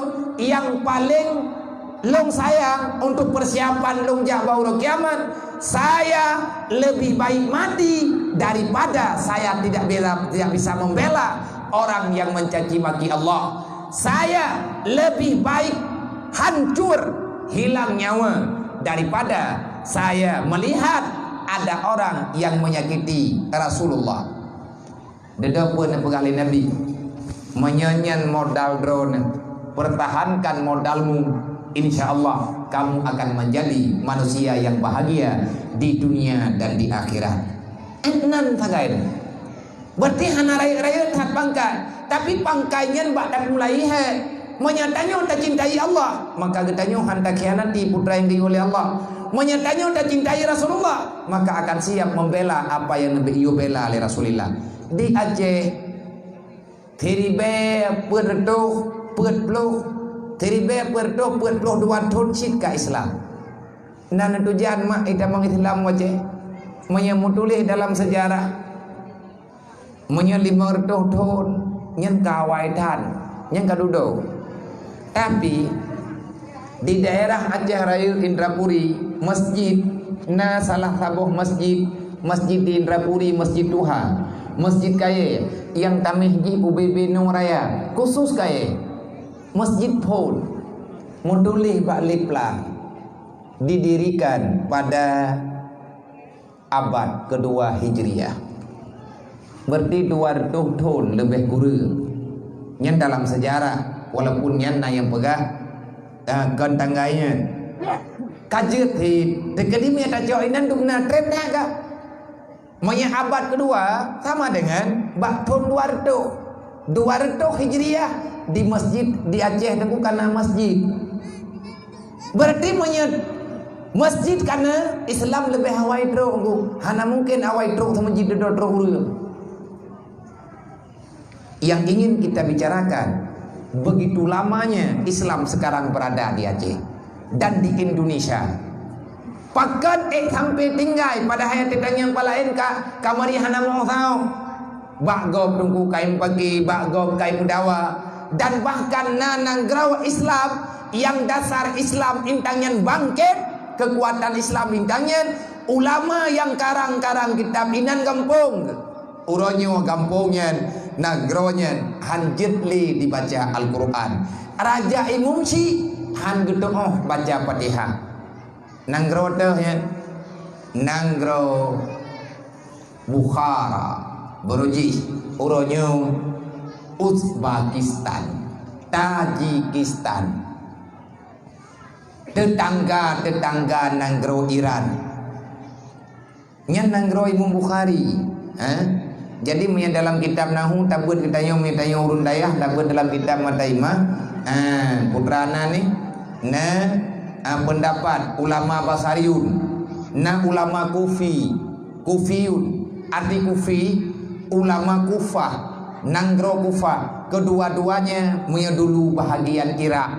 yang paling long sayang untuk persiapan long jabau kiamat, saya lebih baik mati daripada saya tidak bisa membela orang yang mencaci maki Allah. Saya lebih baik hancur hilang nyawa daripada saya melihat ada orang yang menyakiti Rasulullah. Dedapun pegali Nabi menyanyian modal drone, pertahankan modalmu, insya Allah kamu akan menjadi manusia yang bahagia di dunia dan di akhirat. Enan tagay. Berarti hana raya tak pangkai, tapi pangkainya badak mulai menyatanya tak cintai Allah, maka getanya hantar khianati putra yang dioleh Allah. Menyatanya tak cintai Rasulullah, maka akan siap membela apa yang Nabi bela oleh Rasulullah. Di Aceh, Teribe perdoh dua tahun ke Islam. Nana tujuan mak idamang Islam wajah menyamutulih dalam sejarah menyelimar tahun nyen kawaitan nyen kadudo. Tapi di daerah Aceh Raya Indrapuri, masjid na salah sabuh masjid di Indrapuri, Masjid Tuhan, masjid kaya yang tamihji UBB Nuraya khusus kaya Masjid Pol Mudulih Bakliplah didirikan pada abad kedua Hijriah. Berarti 200 tahun lebih kurang. Yang dalam sejarah walaupun yang yang pegah gantanggainya kajet di dekadimnya tajoinan dukna trendnya kah? Maya abad kedua sama dengan tahun 200 Hijriah di masjid di Aceh itu karena masjid. Berarti masjid karena Islam lebih awai teruk. Hana mungkin awai teruk sama masjid teruk. Yang ingin kita bicarakan, begitu lamanya Islam sekarang berada di Aceh dan di Indonesia. Pakat sampai tinggal pada hayat yang palain ka kamari hana mau tahu. Bagob tunggu kain pagi, bagob kain mudawa, dan bahkan nanang grawa Islam yang dasar Islam intangnya bangkit, kekuatan Islam intangnya ulama yang karang-karang kitab inan kampung uronyo kampungnya nagronya hanjitli dibaca Al-Quran. Raja Imumsi han gedoh baca Fatihah. Nanggro tehnya nanggro Bukhara beruji uronyo Uzbekistan, Tajikistan, tetangga nanggro Iran, nyan nanggro Imam Bukhari. Jadi dalam kitab Nahu tabut kita yang urun dayah tabut dalam kitab Mataimah putrana nih pendapat ulama Basariun ulama Kufiyun arti Kufi ulama Kufah nanggro Kufah kedua-duanya punya dulu bahagian Irak.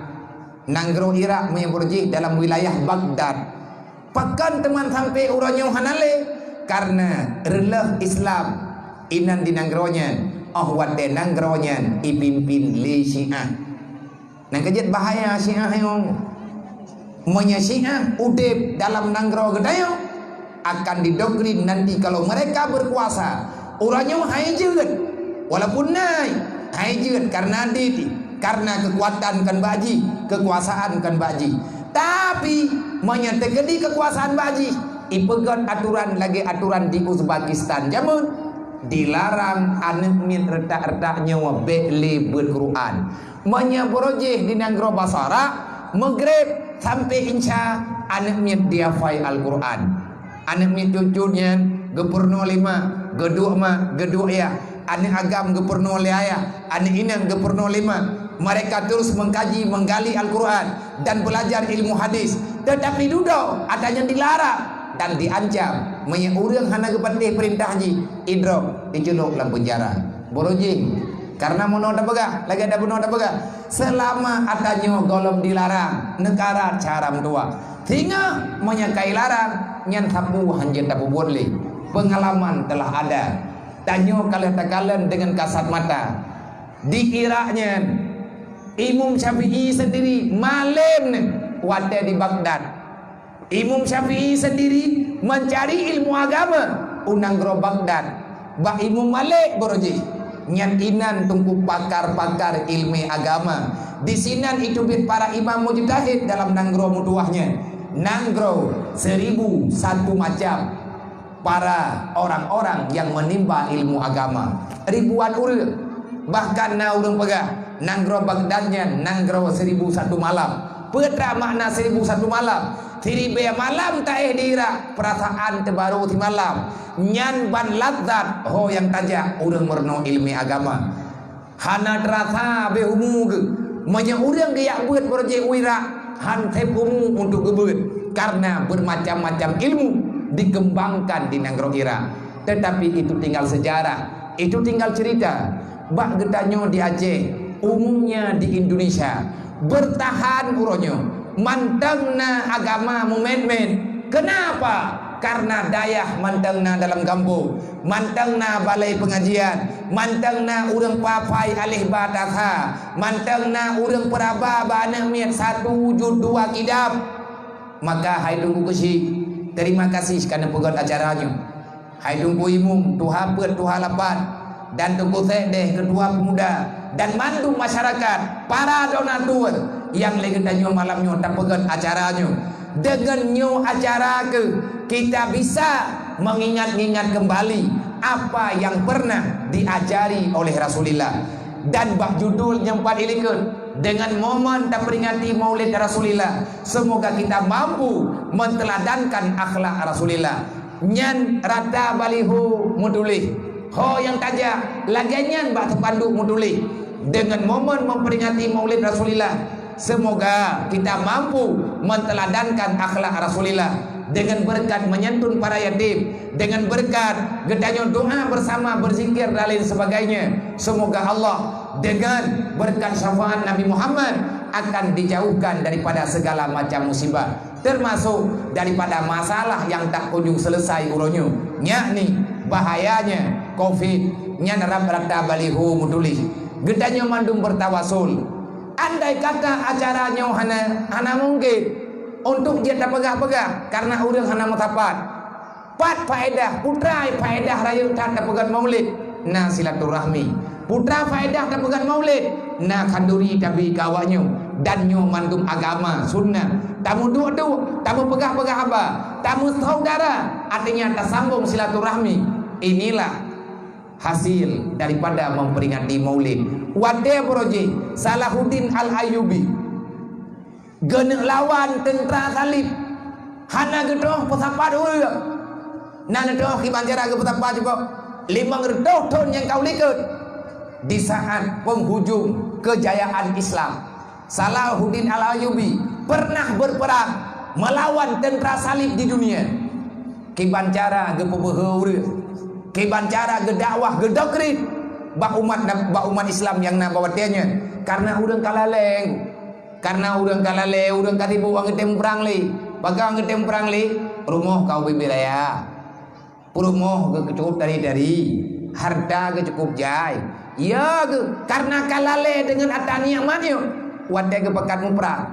Nanggro Irak punya berjih dalam wilayah Baghdad. Pakan teman sampai uranyo hanale karena releh Islam inan di nanggronya wate nanggronya ipimpin li Syiah. Nang kejet bahaya Syiah yang monya Syiah udip dalam nanggro gedayo akan didoktrin nanti kalau mereka berkuasa orangnya haijeun walaupun naik haijeun karena diti karena kekuatan kan baji kekuasaan kan baji tapi monya tegedi kekuasaan baji ipegat aturan lagi aturan di Uzbekistan jamun dilarang anak min retak-retak nyawa beli berquran menyebrojeh di nanggro basara Maghrib sampai insya anak min dia fai Al-Quran anak min cucunya gepurno 5 geduk ma geduk ya anak agam gepurno 5 anak inang gepurno 5 mereka terus mengkaji menggali Al-Quran dan belajar ilmu hadis tetapi duduk adanya dilarang dan diancam menyurang hana kepatih perintah haji idrok diceluk dalam penjara borojing karena mono ada pegah lagi ada mono ada pegah selama adanya golom dilarang negara cara tua hingga menyakai larang nyan sapu hanjat tapu boleh pengalaman telah ada tanyo kalian dengan kasat mata di Iraknya Imam Syafi'i sendiri malam wate di Baghdad Imam Syafi'i sendiri mencari ilmu agama unanggro Baghdad Bah Imam Malik boroji nyan inan tungku pakar-pakar ilmu agama di sinan itu bit para imam mujtahid dalam nanggro mutuahnya nanggro 1001 macam para orang-orang yang menimba ilmu agama ribuan urang bahkan na urang pegah nanggro Baghdadnya nanggro 1001 malam petra makna 1001 malam tiribe malam taeh dira perasaan terbaru di malam nyan ban ladzat ho yang tajak urang merno ilmi agama hana terasa be umug manya urang dia buat proyek wira han tepumu untuk gebut karena bermacam-macam ilmu dikembangkan di nanggro Irak tetapi itu tinggal sejarah itu tinggal cerita bak getanyo di Aceh umumnya di Indonesia bertahan uronyo mantengna agama mumen-men kenapa karena dayah mantengna dalam kampung mantengna balai pengajian mantengna urang papai alih batasa mantengna urang peraba bana miat 1 juz 2 kidap maka hai tunggu kesi terima kasih karena pegat acaranya hai tunggu imum tuha pet tuha lapat dan tunggu deh kedua pemuda dan mandu masyarakat para donatur yang legendanyo malamnya tak pegat acaranya dengan nyo acara ke kita bisa mengingat-ingat kembali apa yang pernah diajari oleh Rasulullah dan bak judul yang empat ilikun dengan momen dan peringati maulid Rasulullah semoga kita mampu menteladankan akhlak Rasulullah nyan rata balihu mudulih ho yang tajak lagian bak tepandu mudulih dengan momen memperingati maulid Rasulullah semoga kita mampu menteladankan akhlak Rasulullah dengan berkat menyantun para yatim dengan berkat gedanyo doa bersama berzikir dan lain sebagainya semoga Allah dengan berkat syafaat Nabi Muhammad akan dijauhkan daripada segala macam musibah termasuk daripada masalah yang tak kunjung selesai uronyo yakni bahayanya Covid nya narab-rata balihu mudulih gedanyo mandum bertawasul andai kata acaranya hana mungkin untuk dia tak pegah-pegah karena urang hana mutapat pat faedah putra faedah rayu tak pegat maulid na silaturahmi putra faedah tak pegat maulid na kanduri tabi kawanyo dan nyo mandum agama sunnah tamu dua-dua tamu pegah-pegah apa tamu saudara artinya tak sambung silaturahmi inilah hasil daripada memperingati maulid wade broji Salahuddin Al-Ayyubi genek lawan tentera salib hana gedoh pesapa dulu nana doh kibanjara ke pesapa juga 500 tahun yang kau likut di saat penghujung kejayaan Islam Salahuddin Al-Ayyubi pernah berperang melawan tentera salib di dunia kibanjara ke pebeheur kibancara gedakwah gedoktrin bak umat Islam yang nabawatnya karena urang kalaleng urang katibu angetem perang li baga angetem perang li rumah kau bibiraya rumah cukup dari harta ke cukup jai. Ya ke karena kalale dengan atani yang mana wadai ke pekat mupra.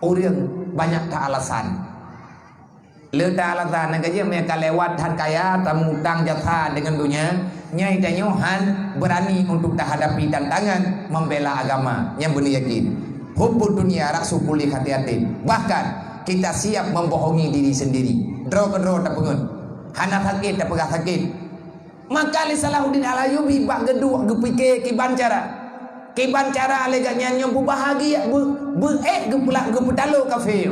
Orang banyak tak alasan. Letak alasan nak aja mereka lewat had kaya tamu tang jatah dengan dunia. Nyai dan Yohan berani untuk tak hadapi tantangan membela agama yang benar yakin. Hubbud dunia raksu pulih hati-hati. Bahkan kita siap membohongi diri sendiri. Draw ke draw tak pengen. Hana sakit tak pegah sakit. Maka li Salahuddin Al-Ayyubi bak geduk gepike kiban cara aleganya nyampu bahagia gepulak geputalo kafe.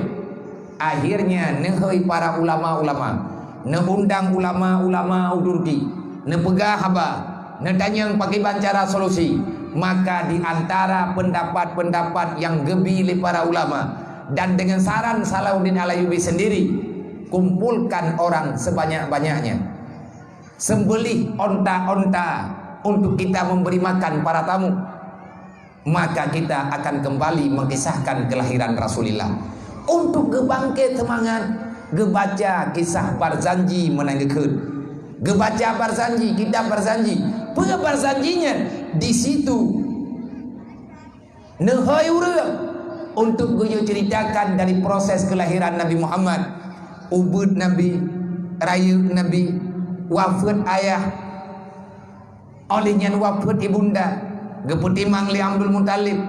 Akhirnya nehoi para ulama-ulama, neundang ulama-ulama udurki, nepegah haba, netanyang pakai bancara solusi. Maka di antara pendapat-pendapat yang gebi oleh para ulama dan dengan saran Salahuddin Al-Ayyubi sendiri, kumpulkan orang sebanyak-banyaknya, sembelih onta-onta untuk kita memberi makan para tamu, maka kita akan kembali mengisahkan kelahiran Rasulullah. Untuk gebangkit semangat, gebaca kisah Barzanji menanggekeun, gebaca Barzanji, kitab Barzanji, Barzanjinya di situ nehoi urang untuk guyo ceritakan dari proses kelahiran Nabi Muhammad, ubud Nabi, raya Nabi, wafat ayah, olehnya wafat ibunda, geputimang li Abdul Muttalib,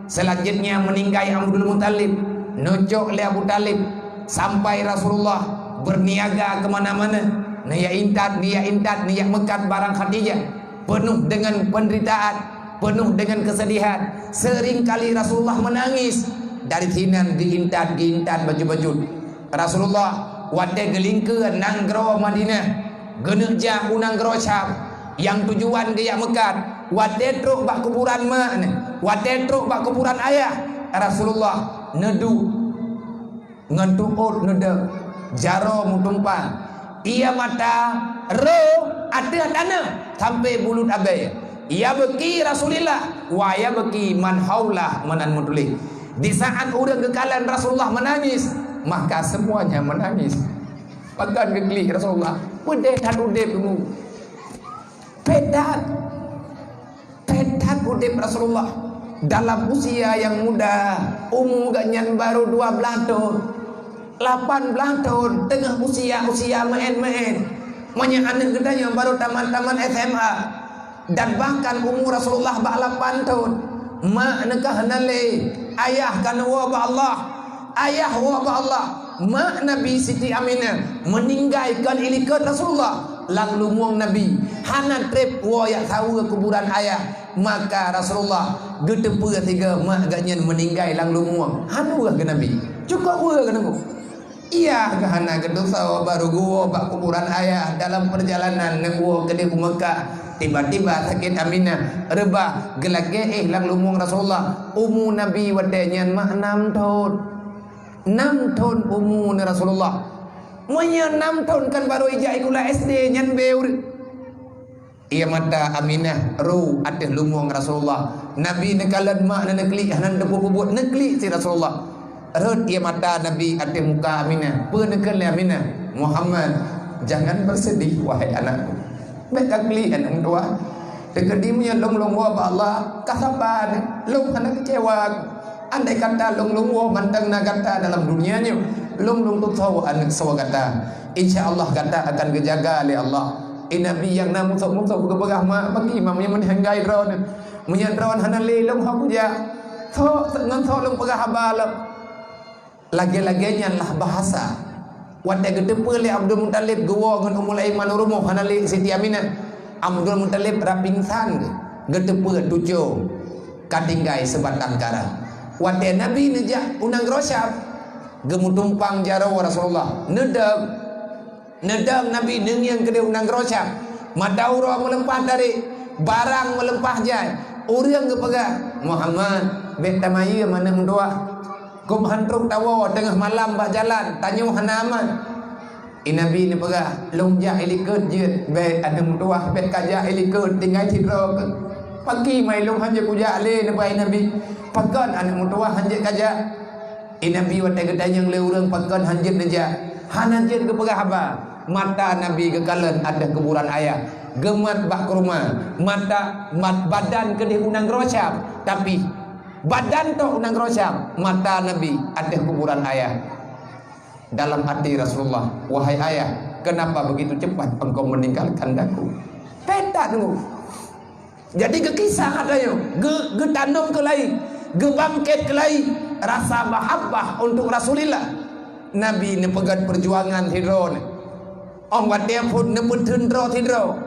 selanjutnya meninggal Abdul Muttalib, nocok li Abu Talib, sampai Rasulullah berniaga kemana-mana, niya intat, niya mekat barang Khadijah, penuh dengan penderitaan, penuh dengan kesedihan. Seringkali Rasulullah menangis dari hinan diintat baju-baju. Rasulullah wadai gelingkeun nanggro Madinah, geneja unanggro Syam, yang tujuan dia mekat, wadai truk bak kuburan mana, wadai truk bak kuburan ayah. Rasulullah nedu ngentuut nede jaro mutumpang, ia mata ro ada tanah sampai bulut abai. Ia beki Rasulullah, waya beki man haulah menan mutulih. Di saat urang kekalan Rasulullah menangis, maka semuanya menangis. Pagan gegli Rasulullah, pedeh udip dulu. Pedat udip Rasulullah dalam usia yang muda, gaknya baru 12 tahun, 18 tahun, tengah usia main-main. Manya anak gedanya baru taman SMA, dan bahkan umur Rasulullah 8 tahun. Mak nekah nale ayah kan wa Allah, ayah wa Allah. Mak Nabi Siti Aminah meninggalkan ilikan Rasulullah, lalu muang Nabi hana trip wa ya tahu kuburan ayah. Maka Rasulullah gedepe tiga mak gaknya meninggal lalu muang hana wa ke Nabi, cukup wa ke Nabi. Iya kahana gedosa baru gua bak kuburan ayah dalam perjalanan nang gua ke di Mekah. Tiba-tiba sakit Aminah rebah gelage lang lumung Rasulullah. Umu Nabi wadanya mak 6 tahun. 6 tahun umu Rasulullah. Monya 6 tahun kan baru ijai kula SD nyan beur. Ia mata Aminah ru ateh lumung Rasulullah. Nabi nekalan mak nekli hanan debu bubut nekli si Rasulullah. Rod ia mata Nabi ateh muka Aminah. Penekan le Aminah, Muhammad, jangan bersedih wahai anakku. Baik kali anak tua. Dekedimunya long wa Allah kasaban, long anak kecewa. Andai kata long wa mantang kata dalam dunianya, long tu tahu anak sawa kata. Insyaallah kata akan dijaga oleh Allah. Nabi yang namu sok bergah mak bagi imamnya menhanggai drone. Munya drone hanale long hapuja. Tho ngan tho long pegah habal. Lagi-laginya lah bahasa. Wadai gedepe le Abdul Muttalib gowo ngan Ummul Aiman rumuh hanali Siti Aminah. Abdul Muttalib rapingsan gedepe tujuh kadinggai sebatang kara. Wadai Nabi nejak unang grosyab gemutumpang jaro Rasulullah. Nedam Nabi neng yang gede unang grosyab. Madaura melempah dari barang melempah jai. Urang gepegah Muhammad bet tamayi mana mendoa. Kum hantruk tawa tengah malam bak jalan tanyo hanaman. Nabi ni pegah longjak ilikut je bet ada mutuah bet kajak ilikut tinggal tidro pagi mai long hanje kujak le nebai Nabi pakan anak mutuah hanje kajak. Nabi watai gedanyang le urang pakan hanje neja hanan je ke pegah haba mata Nabi kekalan ada kuburan ayah. Gemat bak ke rumah, badan ke di unang rosyam, tapi badan tu unang rosyam, mata Nabi ada kuburan ayah. Dalam hati Rasulullah, wahai ayah, kenapa begitu cepat engkau meninggalkan daku? Peta tunggu. Jadi ke kisah katanya, ge tanam ke lain, ge bangkit ke lain, rasa mahabbah untuk Rasulullah. Nabi ni pegat perjuangan hidro ni. Orang wadah pun ni pun hidro.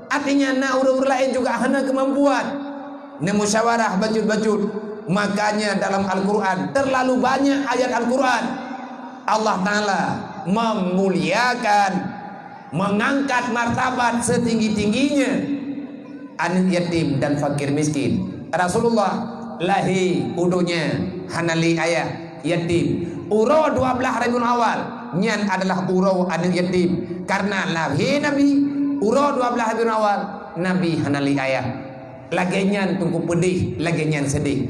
Artinya nak orang lain juga hana kemampuan. Ni musyawarah bajut-bajut. Makanya dalam Al-Quran terlalu banyak ayat Al-Quran. Allah Ta'ala memuliakan, mengangkat martabat setinggi-tingginya anak yatim dan fakir miskin. Rasulullah lahir udunya hanali ayah yatim. Uro 12 Rabiul Awal nyan adalah uro anak yatim. Karena lahir Nabi uro 12 Rabiul Awal Nabi hanali ayah. Lagi nyan tunggu pedih, lagi nyan sedih.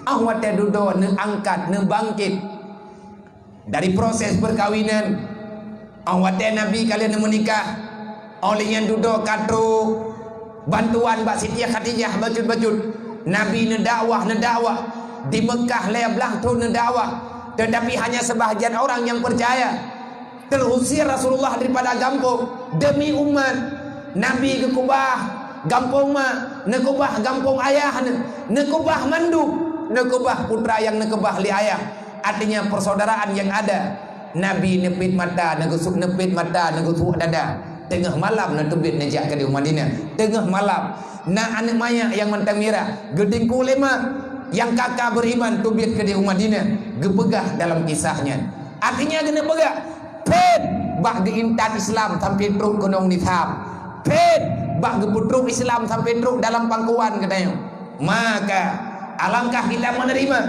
Awat duduk ne angkat ne bangkit dari proses perkawinan. Awat Nabi kalian menikah oleh yang duduk katu bantuan Mbak Siti Khadijah bajut-bajut. Nabi ne dakwah di Mekah leablah tu ne dakwah. Tetapi hanya sebahagian orang yang percaya. Terusir Rasulullah daripada kampung demi umat. Nabi ke Kubah kampung mak, nekubah kampung ayah, nekubah manduk, nekubah putra yang nekubah li ayah. Artinya persaudaraan yang ada. Nabi nepit mata, negusuk nepit mata, negusuk dada. Tengah malam nak tubit najak ke di Madinah. Tengah malam nak anak maya yang mentang merah, gedingku lema yang kakak beriman tubit ke di Madinah. Gebegah dalam kisahnya. Artinya kena begah. Pet bak diintan Islam sampai truk gunung nitham. Pet bak geputruk Islam sampai truk dalam pangkuan katanya. Maka alangkah kita menerima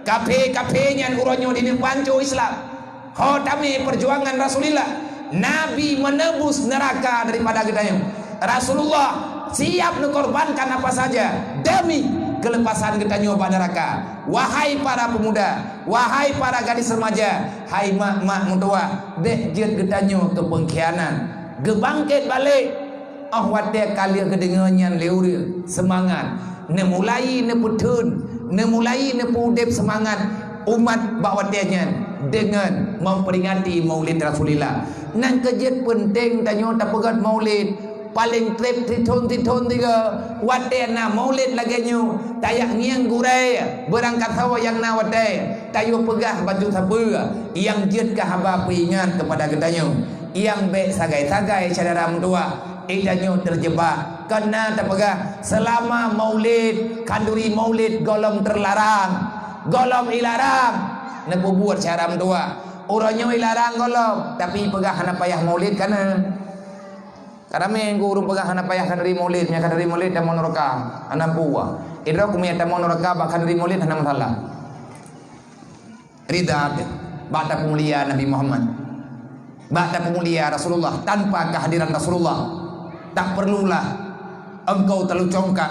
kafe-kafenya uronyo di panco Islam. Khotami perjuangan Rasulullah. Nabi menebus neraka daripada gedayung. Rasulullah siap mengorbankan apa saja demi kelepasan gedayung pada neraka. Wahai para pemuda, wahai para gadis remaja, hai mak-mak mutua, dek jet gedayung ke pengkhianat, gebangkit balik. Wate kalian kedengannya leuri semangat. Ne mulai ne putun, ne mulai ne pudep semangat umat bawatnya dengan memperingati Maulid Rasulullah. Nan kejut penting tanyo tak pegat Maulid paling trip titun tiga watena Maulid lagi nyu tayak ngiang gurai berangkat sawa yang na wate tayo pegah baju sapu yang jet ke haba peringat kepada getanyo yang baik sagai-sagai saudara mentua idanyo terjebak karena tak pegah selama Maulid kanduri Maulid golong terlarang, golong ilarang. Nak buat cara mentua orangnya ilarang golong tapi pegah hana payah Maulid kana minggu urung pegah hana payah kanduri Maulid nya kanduri Maulid dan monoraka hana buah idra kumia ta monoraka bahkan kanduri Maulid hana masalah ridha bata pemulia Nabi Muhammad, bata pemulia Rasulullah. Tanpa kehadiran Rasulullah tak perlulah engkau terlalu congkak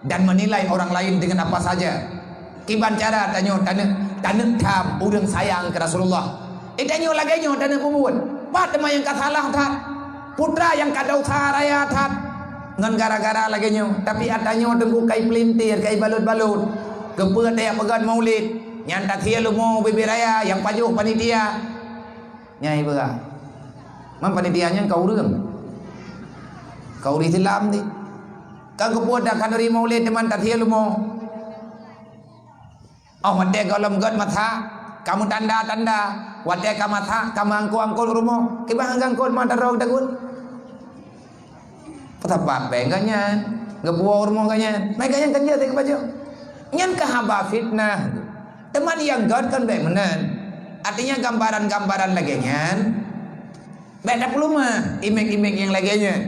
dan menilai orang lain dengan apa saja. Kiban cara tanyo tanah kam urang sayang ke Rasulullah. Tanyo lagi nyo tanah pembuat. Pat yang kasalah tat. Putra yang kadau saraya tat. Ngan gara-gara lagi nyo. Tapi atanyo tunggu kai pelintir, kai balut-balut. Kepeut dia pegat Maulid. Nyanta tia lu mau bibiraya yang pajuh panitia. Nyai bega. Man panitianya kau urang. Kau ri Islam ni. Kang kepeut dak kanari Maulid teman tia lu mau. Wate golom god matha kamu tanda-tanda wate ka matha kamu angkul rumo kibang angkul mantarog dagun patapa penganya ngebuah rumo kanya meganya kerja teh baju nyan kahaba fitnah teman yang god kan baik menen artinya gambaran-gambaran lagi nyan beda peluma imik-imik yang lagi nyan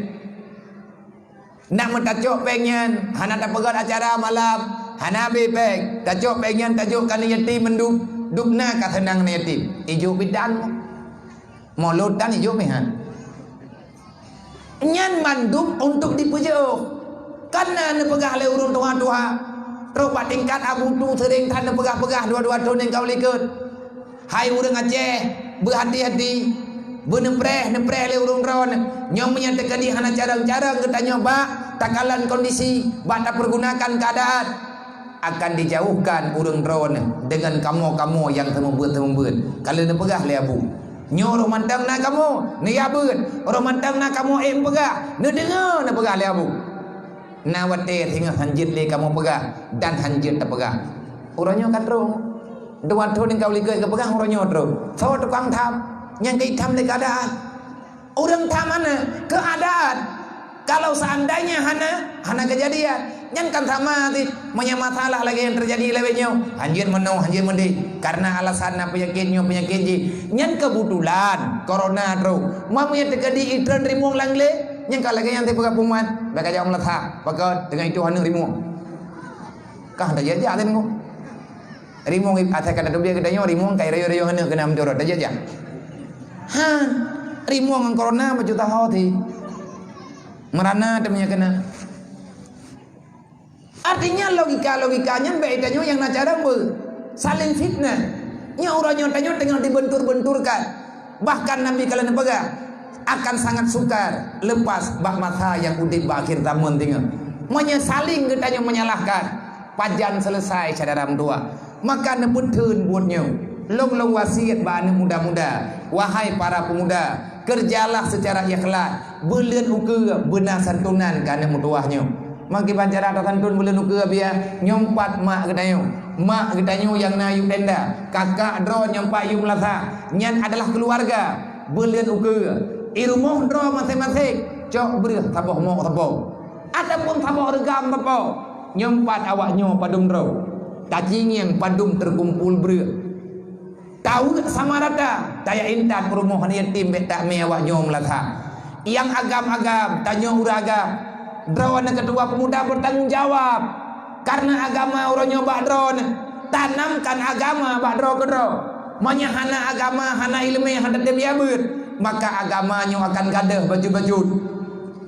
nak mentacok pengen hana tak pegat acara malam Hanabi pek tajuk pengen tajuk kan yatim menduk dukna ka tenang yatim ijo bidan maulud dan ijo mehan nyan manduk untuk dipuja karena ne pegah le urun tua-tua roba tingkat abu tu sering tan pegah-pegah dua-dua tahun yang kau likut hai urang Aceh berhati-hati Benepreh le urung ron. Nyong menyatakan di hana carang-carang ketanya bak takalan kondisi bak tak pergunakan keadaan akan dijauhkan urung ron dengan kamu yang temembut. Kalau ne pegah le abu. Nyo orang mandang nak kamu, ni abut. Orang mandang nak kamu pegah. Ne dengar ne pegah le abu. Na wate hingga hanjit le kamu pegah dan hanjit tak pegah. Orangnya kan terus. Dua tahun kau lihat ke pegang orangnya terus. So tukang tham, yang kita tham le keadaan. Orang tham mana? Keadaan. Kalau seandainya hana kejadian, yang kan sama ti, punya masalah lagi yang terjadi lewatnya. Hanjit mendi. Karena alasan penyakitnya ji. Yang kebetulan corona terus. Mau yang terjadi itran rimong langle. Yang kalau lagi yang tipe kapungan, mereka jauh meletak, maka dengan itu hanya rimong. Kah ada jadi ada rimong. Rimong ada kata dia katanya rimong kayak rayo hanya kena menjorot aja aja. Rimong corona berjuta hati. Merana temanya kena. Artinya logikanya bedanya yang nacara saling fitnah. Nya orangnya tanya tengah dibentur-benturkan. Bahkan Nabi kalian pegang akan sangat sukar lepas bak mata yang udip akhir tamun tinggal menyesaling ketanya menyalahkan pajan selesai cadaram dua maka neputun buatnya long wasiat ba muda-muda wahai para pemuda kerjalah secara ikhlas belian ukur benar santunan kana mutuahnya maki bancara santun belian ukur biar nyompat mak ketanya yang nayu tenda kakak dro nyompat yu melasa nyan adalah keluarga belian ukur Irumuh dro masing-masing cok beri taboh mau taboh ataupun taboh regam taboh nyempat awaknya padum dro cacing yang padum terkumpul beri tahu sama rata daya intan perumahan yatim betak me awaknya melata yang agam-agam tanya uragam dro anak kedua pemuda bertanggung jawab karena agama orang nyoba dro tanamkan agama bak dro ke dro menyahana agama hana ilmu yang hendak dia ber maka agamanya akan gadah baju-baju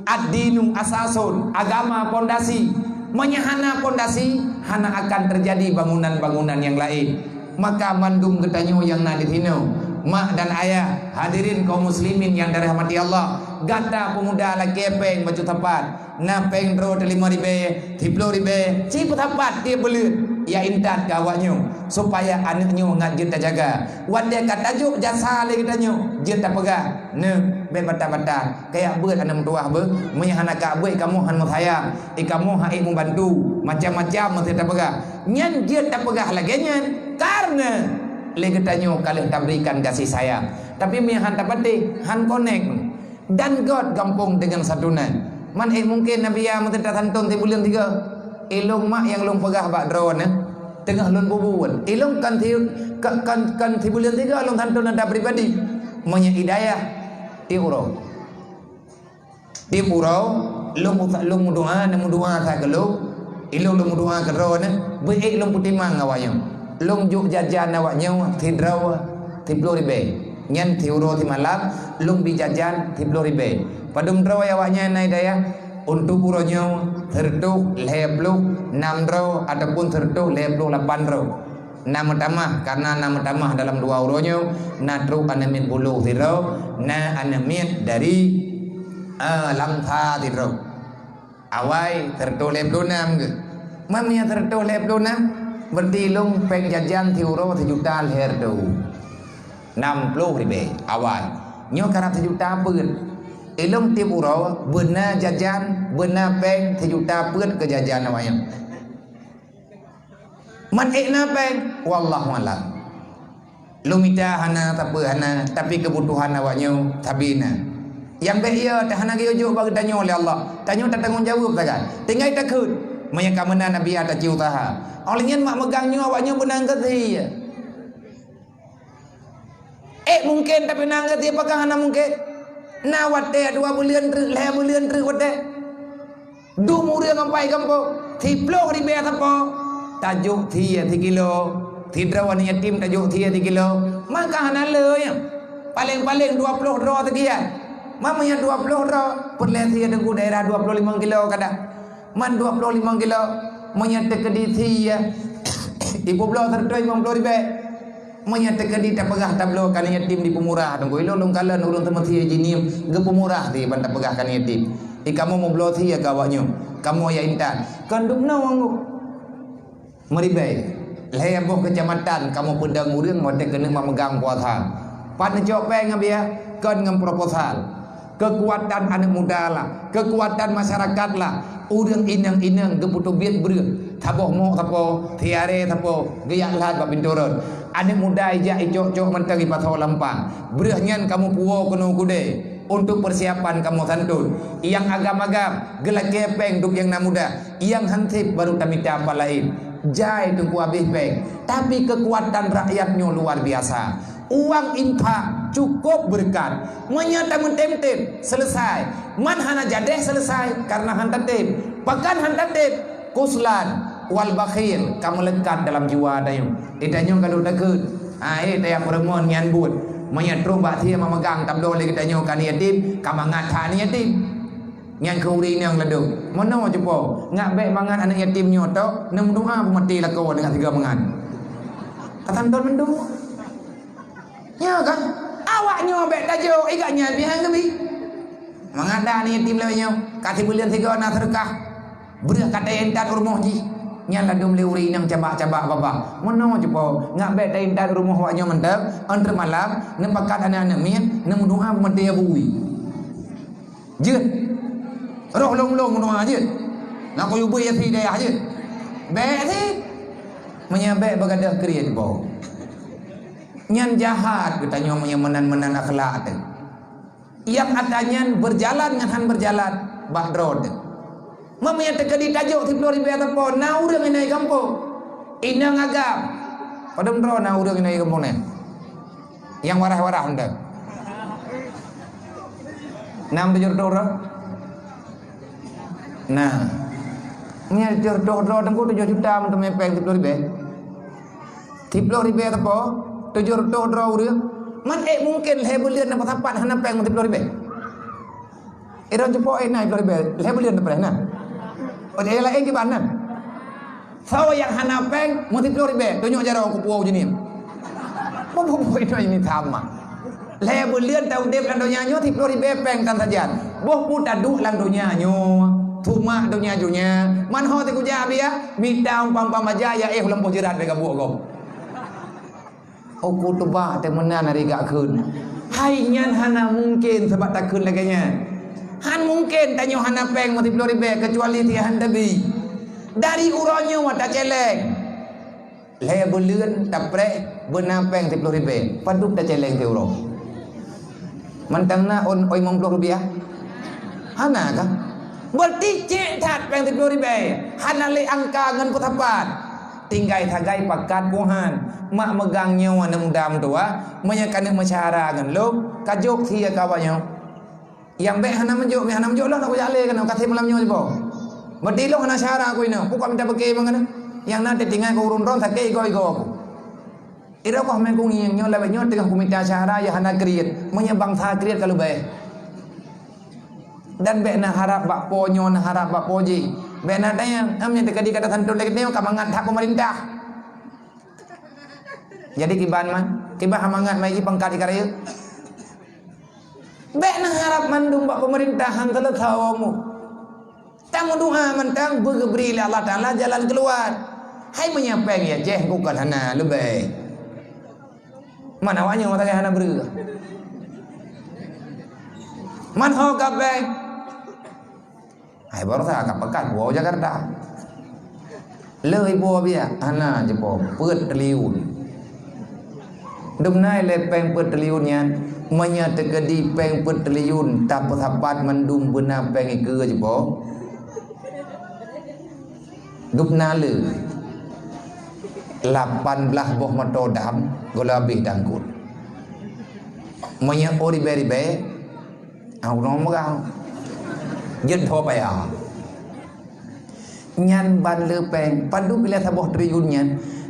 ad-dinu asasun agama pondasi menyahana pondasi hana akan terjadi bangunan-bangunan yang lain maka mandum getanyo yang naditino mak dan ayah hadirin kaum muslimin yang dirahmati Allah gata pemuda lagi peng baju tepat na peng dro 5.000 10.000 cip tepat dia belut ya intat kawannya supaya anaknya ngajit jaga wanda katajuk jasa le katanya jit tak pegah ne be bata-bata kayak beut anak tua be menyahana ka beut kamu han sayang kamu hai membantu macam-macam mesti tak pegah nyan jit tak pegah lagi nyan karena le katanya kalian tak berikan kasih sayang tapi menyahana tak penting han connect dan God gampung dengan santunan man mungkin nabi ya mesti tak santun ti bulan 3 ilung mak yang lung pegah bak drone tengah lun bubuan ilung kan ti bulan 3 lung santun anda pribadi menya hidayah ti urau lung doa ta gelo ilung lung doa ke drone beik lung putimang awaknya lung juk jajan awaknya ti draw ti 10.000 nyen ti urau ti malam lung bi jajan ti 10.000 padum draw awaknya na hidayah untuk uronya tertuk lebluk 6 row ataupun tertuk lebluk 8 row nama tamah karena nama tamah dalam 2 uronya natruk anamit bulu tiro na anamit dari lampa tiro awai tertuk lebluk 6 ke mamnya tertuk lebluk 6 berarti lung peng jajan tiuro 1 juta leher tu 60.000 awai nyo karena 1 juta pun ilung tiap urau benar jajan benar peng 1 juta pun ke jajan awaknya man ikna peng wallahu alam lumita hana tapi kebutuhan awaknya tabina yang beia dah hana gejo bagi tanya oleh Allah tanya tak tanggung jawab tak tinggal takut menyaka mana nabi ada ci usaha olehnya mak megangnya awaknya benang keti mungkin tapi nang keti apakah hana mungkin na wate 2 bulan le bulan wate du muri ngampai kampo ti plo ri be tapo tajuk ti 3 kilo ti drawan yatim tajuk ti 3 kilo maka hana le ya paling 20 ro tagian mamanya 20 ro perle ti dengku daerah 25 kilo kada man 25 kilo menyate ke di ti ya ibu blo tertoi 50.000 menyatakan di tapegah tablo kan yatim di pemurah tunggu ilong kalan ulun temati jinim ge pemurah ti ban tapegah kan yatim kamu mau bloti ya kawanyo kamu ya intan kandung nawang meribai lebuh kecamatan kamu pedang urang mode kena memegang kuasa pan jok peng abia kan ngam proposal kekuatan anak muda lah kekuatan masyarakat lah urang inang-inang ge putu biet beureuh taboh mo tapo tiare tapo geyak lahat ba pinturun anak muda ija icok-cok mentang ipatho lampang berehnya kamu puo kuno kude untuk persiapan kamu santun yang agam-agam gelak kepeng duk yang muda yang hantip baru tamita apa lain jai tungku habis peng tapi kekuatan rakyatnya luar biasa uang infak cukup berkat menyata mentemtem selesai man hana jadeh selesai karena hantatip bahkan hantatip kuslan wal bakhil kamu lekat dalam jiwa dayu idanyo kalau takut yang perempuan nyan but menyatru bak dia memegang tablo lagi danyo kan yatim kamangat han yatim nyan kuri yang leduk mono cepo ngak bek mangan anak yatimnyo tok nem doa mati lako dengan tiga mangan katanton mendung ya kan awaknyo bek tajo igaknya bihan kebi mangada ni yatim lewenyo kasih bulian tiga na sedekah beureuh kata entan urmoh ji nyan ladum leuri nang cabak-cabak baba mono cepo ngak bet entan rumah waknyo mendep entre malam nempakat anak-anak mien nem doa mati bui jeut roh long-long doa jeut nak ko yubu ya si daya jeut bet si menyabek bagadah kriat bo nyan jahat katanya menan-menan akhlak yang atanya berjalan dengan han berjalan bahdrod mamanya tekadi tajuk ti pelori be atapo na urang inai kampung inang agam padam ro na urang inai kampung ne yang warah-warah hendak nam bejur dora nah nya jur dora tengku 7 juta untuk mepeng ti pelori be atapo 7 dora urang man mungkin lebulian na patapat hana peng ti pelori be iron cepo nai pelori be lebulian na na pada lain ke banan sawa yang hana peng multiplo ribe tunjuk jaro ku puau jenim bobo itu ini sama le bulian tau dep lan donya nyo tiplo ribe peng tan sajan boh pu tadu lan donya nyo tuma donya junya man ho te ku ja bia minta umpam aja ya lempo jerat be gabu go oh ku tuba te menan hari gak keun hai nyan hana mungkin sebab tak keun laganya han mungkin tanyo hana peng multiplo ribe kecuali tihan debi dari uronyo mata celeng le buleun tapre beuna peng 10 ribe paduk ta celeng ti uro mantangna on oi 50 rupiah hana ka berarti cek tat peng 10 ribe hana le angka ngan putapat tinggai thagai pakat buhan mak megang nyawa nemdam tua menyakan masyara ngan lo kajok sia kawanyo yang baik hana menjuk lah nak jale kan kasih malamnya jepo berarti lo hana syara aku ini pukak minta pakai mangana yang nanti tinggal ko urun ron sakai go ira ko men ko ngiyeng nyo lawe nyo tengah komite syara ya hana kriat menyebang sa kriat kalau baik dan baik na harap bak po nyo na harap bak poji baik na tanya amnya tekadi kata santun lagi neo kamangat hak pemerintah jadi kiban man kibah hamangat mai pangkat ikaraya bek na harap mandung bak pemerintahan teletawamu tamu doa mentang bergebri Allah Ta'ala jalan keluar hai menyapeng ya jeh bukan hana lebih mana awaknya mata hana ber man ho kabeh hai baru saya kap pekat wo Jakarta leuy bo bia hana jepo peut triliun dumnai lepeng peut triliun nyan menyatakan di peng triliun tak bersahabat mendung benar peng ke jepo dupna le 18 boh motor dam golabih dangkut menyang ori beri be au nom gang jet tho pai a nyan ban le peng padu bila saboh triliun nyan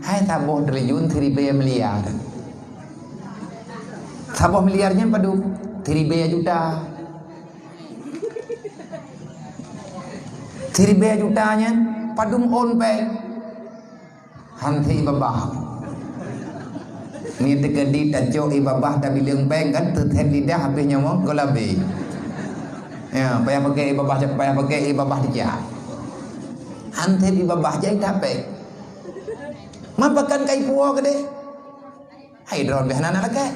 hai saboh triliun 3 miliar saboh miliarnya padu 3 juta 3 jutanya padum on pe hanti babah Ni tegedi tajuk ibabah dah bilang peng kan terthen lidah habis nyamuk golabe. Ya, payah pakai ibabah dia. Hante ibabah jai dapat. Mapakan kai puo ke deh. Hai drone behana nak ke.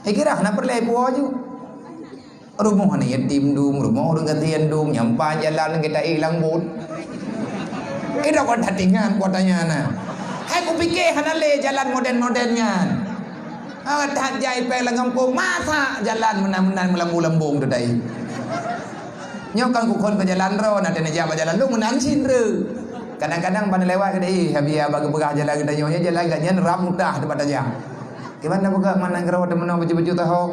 Hai kira nak perlai puo ju. Rumah ni yatim dum, rumah orang gantian dum, nyampa jalan kita hilang bud. Ida kon hatingan kuatanya na. Hai ku fikir hanale jalan moden-modennya. Tak jai pe langampung masa jalan menan-menan melambung-lambung tu dai. Nyokang ku kon ke jalan ro na tena jaba jalan lu menan sin re. Kadang-kadang pan lewat ke dai habis bagi begah jalan kita nyonya jalan ganya ram mudah tempat aja. Gimana begah mana ngero temen baju-baju tahu.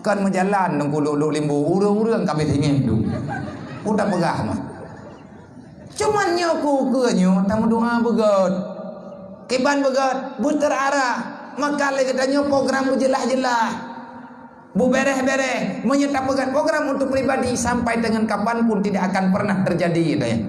Kan menjalan nunggu lu limbu urang-urang kami tingin tu. Udah begah mah. Cuman nyoku ke nyo tamu doa begot. Kiban begot buter arah. Maka lagi katanya program jelas-jelas. Bu bereh-bereh menyetapkan program untuk pribadi sampai dengan kapanpun tidak akan pernah terjadi katanya.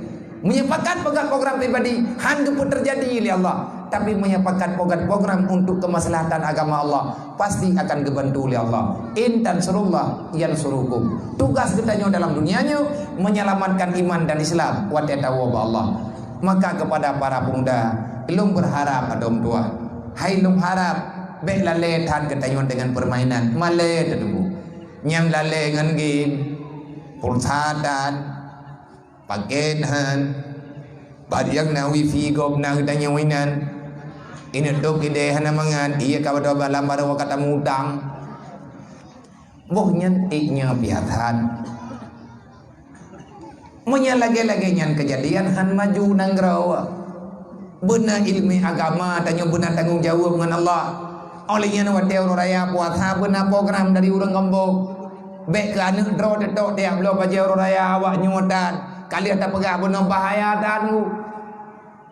Menyepakkan program pribadi hanya pun terjadi oleh Allah. Tapi menyepakkan program untuk kemaslahatan agama Allah pasti akan dibantu oleh Allah. In tansurullah yansurukum. Tugas katanya dalam dunianya menyelamatkan iman dan Islam wa ta'awwa Allah. Maka kepada para pemuda, ilmu berharap ada tua. Hai lum harap bek lale tan ketayun dengan permainan male tadu nyam lale ngan game pulsadan pagenhan badiang na wifi gob na ketanya winan ini dok ide hana mangan iya kawa balam pada kata mudang bohnya iknya biatan munya lagi-lagi nyan kejadian han maju nang rawa benar ilmu agama tanya benar tanggung jawab dengan Allah. Olehnya nak dia orang raya puasa benar program dari orang Gembok. Baik ke anak draw detok dia belum baca orang raya awak nyudan. Kali ada pegah benar bahaya danu.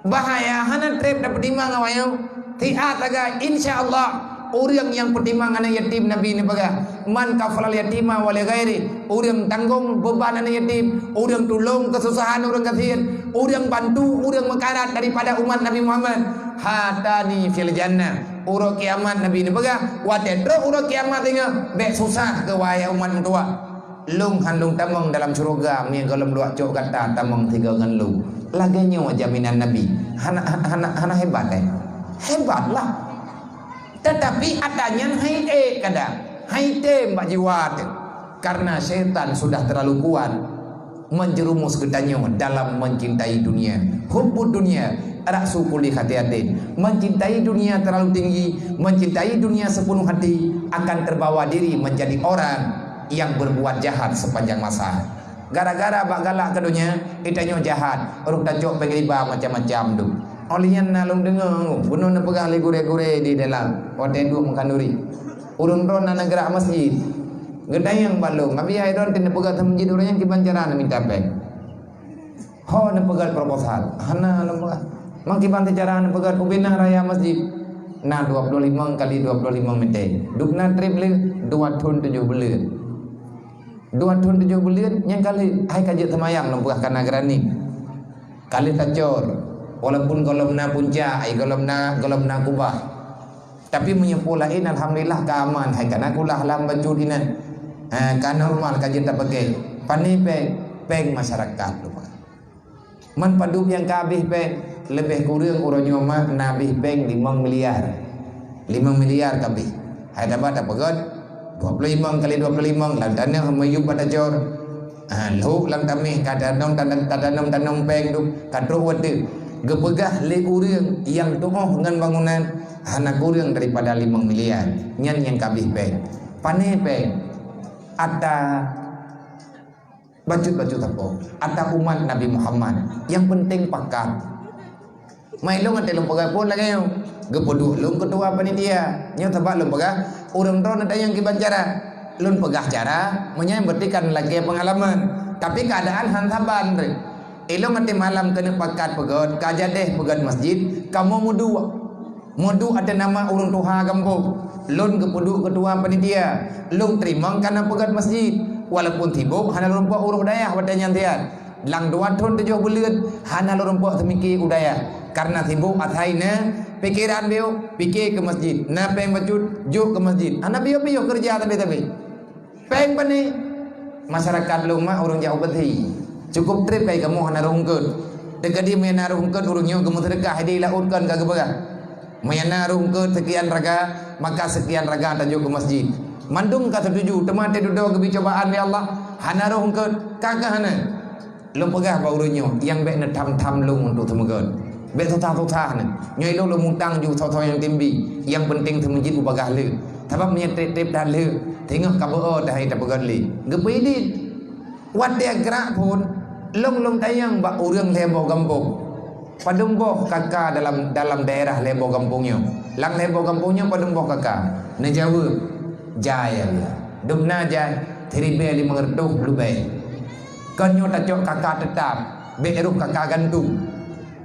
Bahaya hana trip dapat timang awak tiat agak insya-Allah orang yang pertimbangan yatim Nabi ni pegah man kafalal yatima wal ghairi orang tanggung beban anak yatim orang tolong kesusahan orang kafir orang bantu orang mekarat daripada umat Nabi Muhammad hatani fil jannah urang kiamat Nabi ni pegah wa tedro urang kiamat tengah bek susah ke waya umat tua lung handung tamong dalam syurga mi golem dua cok kata tamong tiga ngan lu laganya jaminan Nabi hana hebat hebatlah. Tetapi adanya hai kadang hai mbak jiwat karena setan sudah terlalu kuat menjerumus kitanya dalam mencintai dunia. Hubbud dunia ra'su kulli khati'atin. Mencintai dunia terlalu tinggi, mencintai dunia sepenuh hati akan terbawa diri menjadi orang yang berbuat jahat sepanjang masa. Gara-gara bak galak ke dunia, itanya jahat, uruk tajok pengriba macam-macam tu. Olehnya nalung dengar bunuh na pegang gure-gure di dalam hotel dua mengkanduri urun ron na gerak masjid gedai yang balung abi ai ron tin pegang masjid orang yang kibancaran minta pek ho na pegang proposal hana lemah mang kiban cara na pegang ubina raya masjid na 25 kali 25 meter dukna trip le 2 tahun 7 bulan 2 tahun 7 bulan yang kali ai kajet semayang lempah kana gerani kali tajor walaupun golomna puncak ai golomna kubah tapi menyepulain alhamdulillah keaman hai kana kulah lam bajud inan kan normal kajian tak pakai pani peng masyarakat lupa man padu yang kabeh peng lebih kurang uronyo mah nabih peng 5 miliar kabeh hai dapat apa god 25 kali 25 landana mayub pada jor lu lang tamih kadanong tanong peng tu kadro wede gepegah le urang yang doa dengan bangunan hana kurang daripada 5 miliar nyan yang kabih peng pane peng ada baju apa ada umat Nabi Muhammad yang penting pakat mai long ate long pegah pun lagi gepedu long ketua panitia nya tabak long pegah urang ron ada yang kibancara long pegah cara menyang bertikan lagi pengalaman tapi keadaan hantaban elong ati malam kena pakat pegot kajadeh pegot masjid kamu mudu ada nama urang tuha kampung lon kepedu ketua panitia long terima karena pegot masjid walaupun tibuk hana lupa urang dayah pada nyantian lang 2 tahun 7 bulan hana lo rempok temiki udaya karena sibuk athaina pikiran beliau fikir ke masjid na peng bajut juk ke masjid ana bio kerja tapi peng pani masyarakat lumah orang jauh beti cukup trip kai kamu hana rungkeut tegadi mena rungkeut urungnya kamu sedekah hadi lautkan ka gebagah mena rungkeut sekian raga maka sekian raga tajuk ke masjid mandung ka setuju temate duduk ke cobaan ya Allah hana rungkeut kagak hana lum pegah baurunyo yang bek na tham lung untuk temegon bek totah ni nyoi lo mutang ju thau yang timbi yang penting te masjid upagah le sebab menyetip dan le tengok ka bo dah hai ta pegon le gepidit wat dia gerak pun long tayang bak urang lebo kampung padung boh kakak dalam daerah lebo kampungnya lang lebo kampungnya padung boh kakak na Jawa jaya dumna jaya teribe li mengertuh lubai kanyo tajok kakak tetap beruh kakak gantung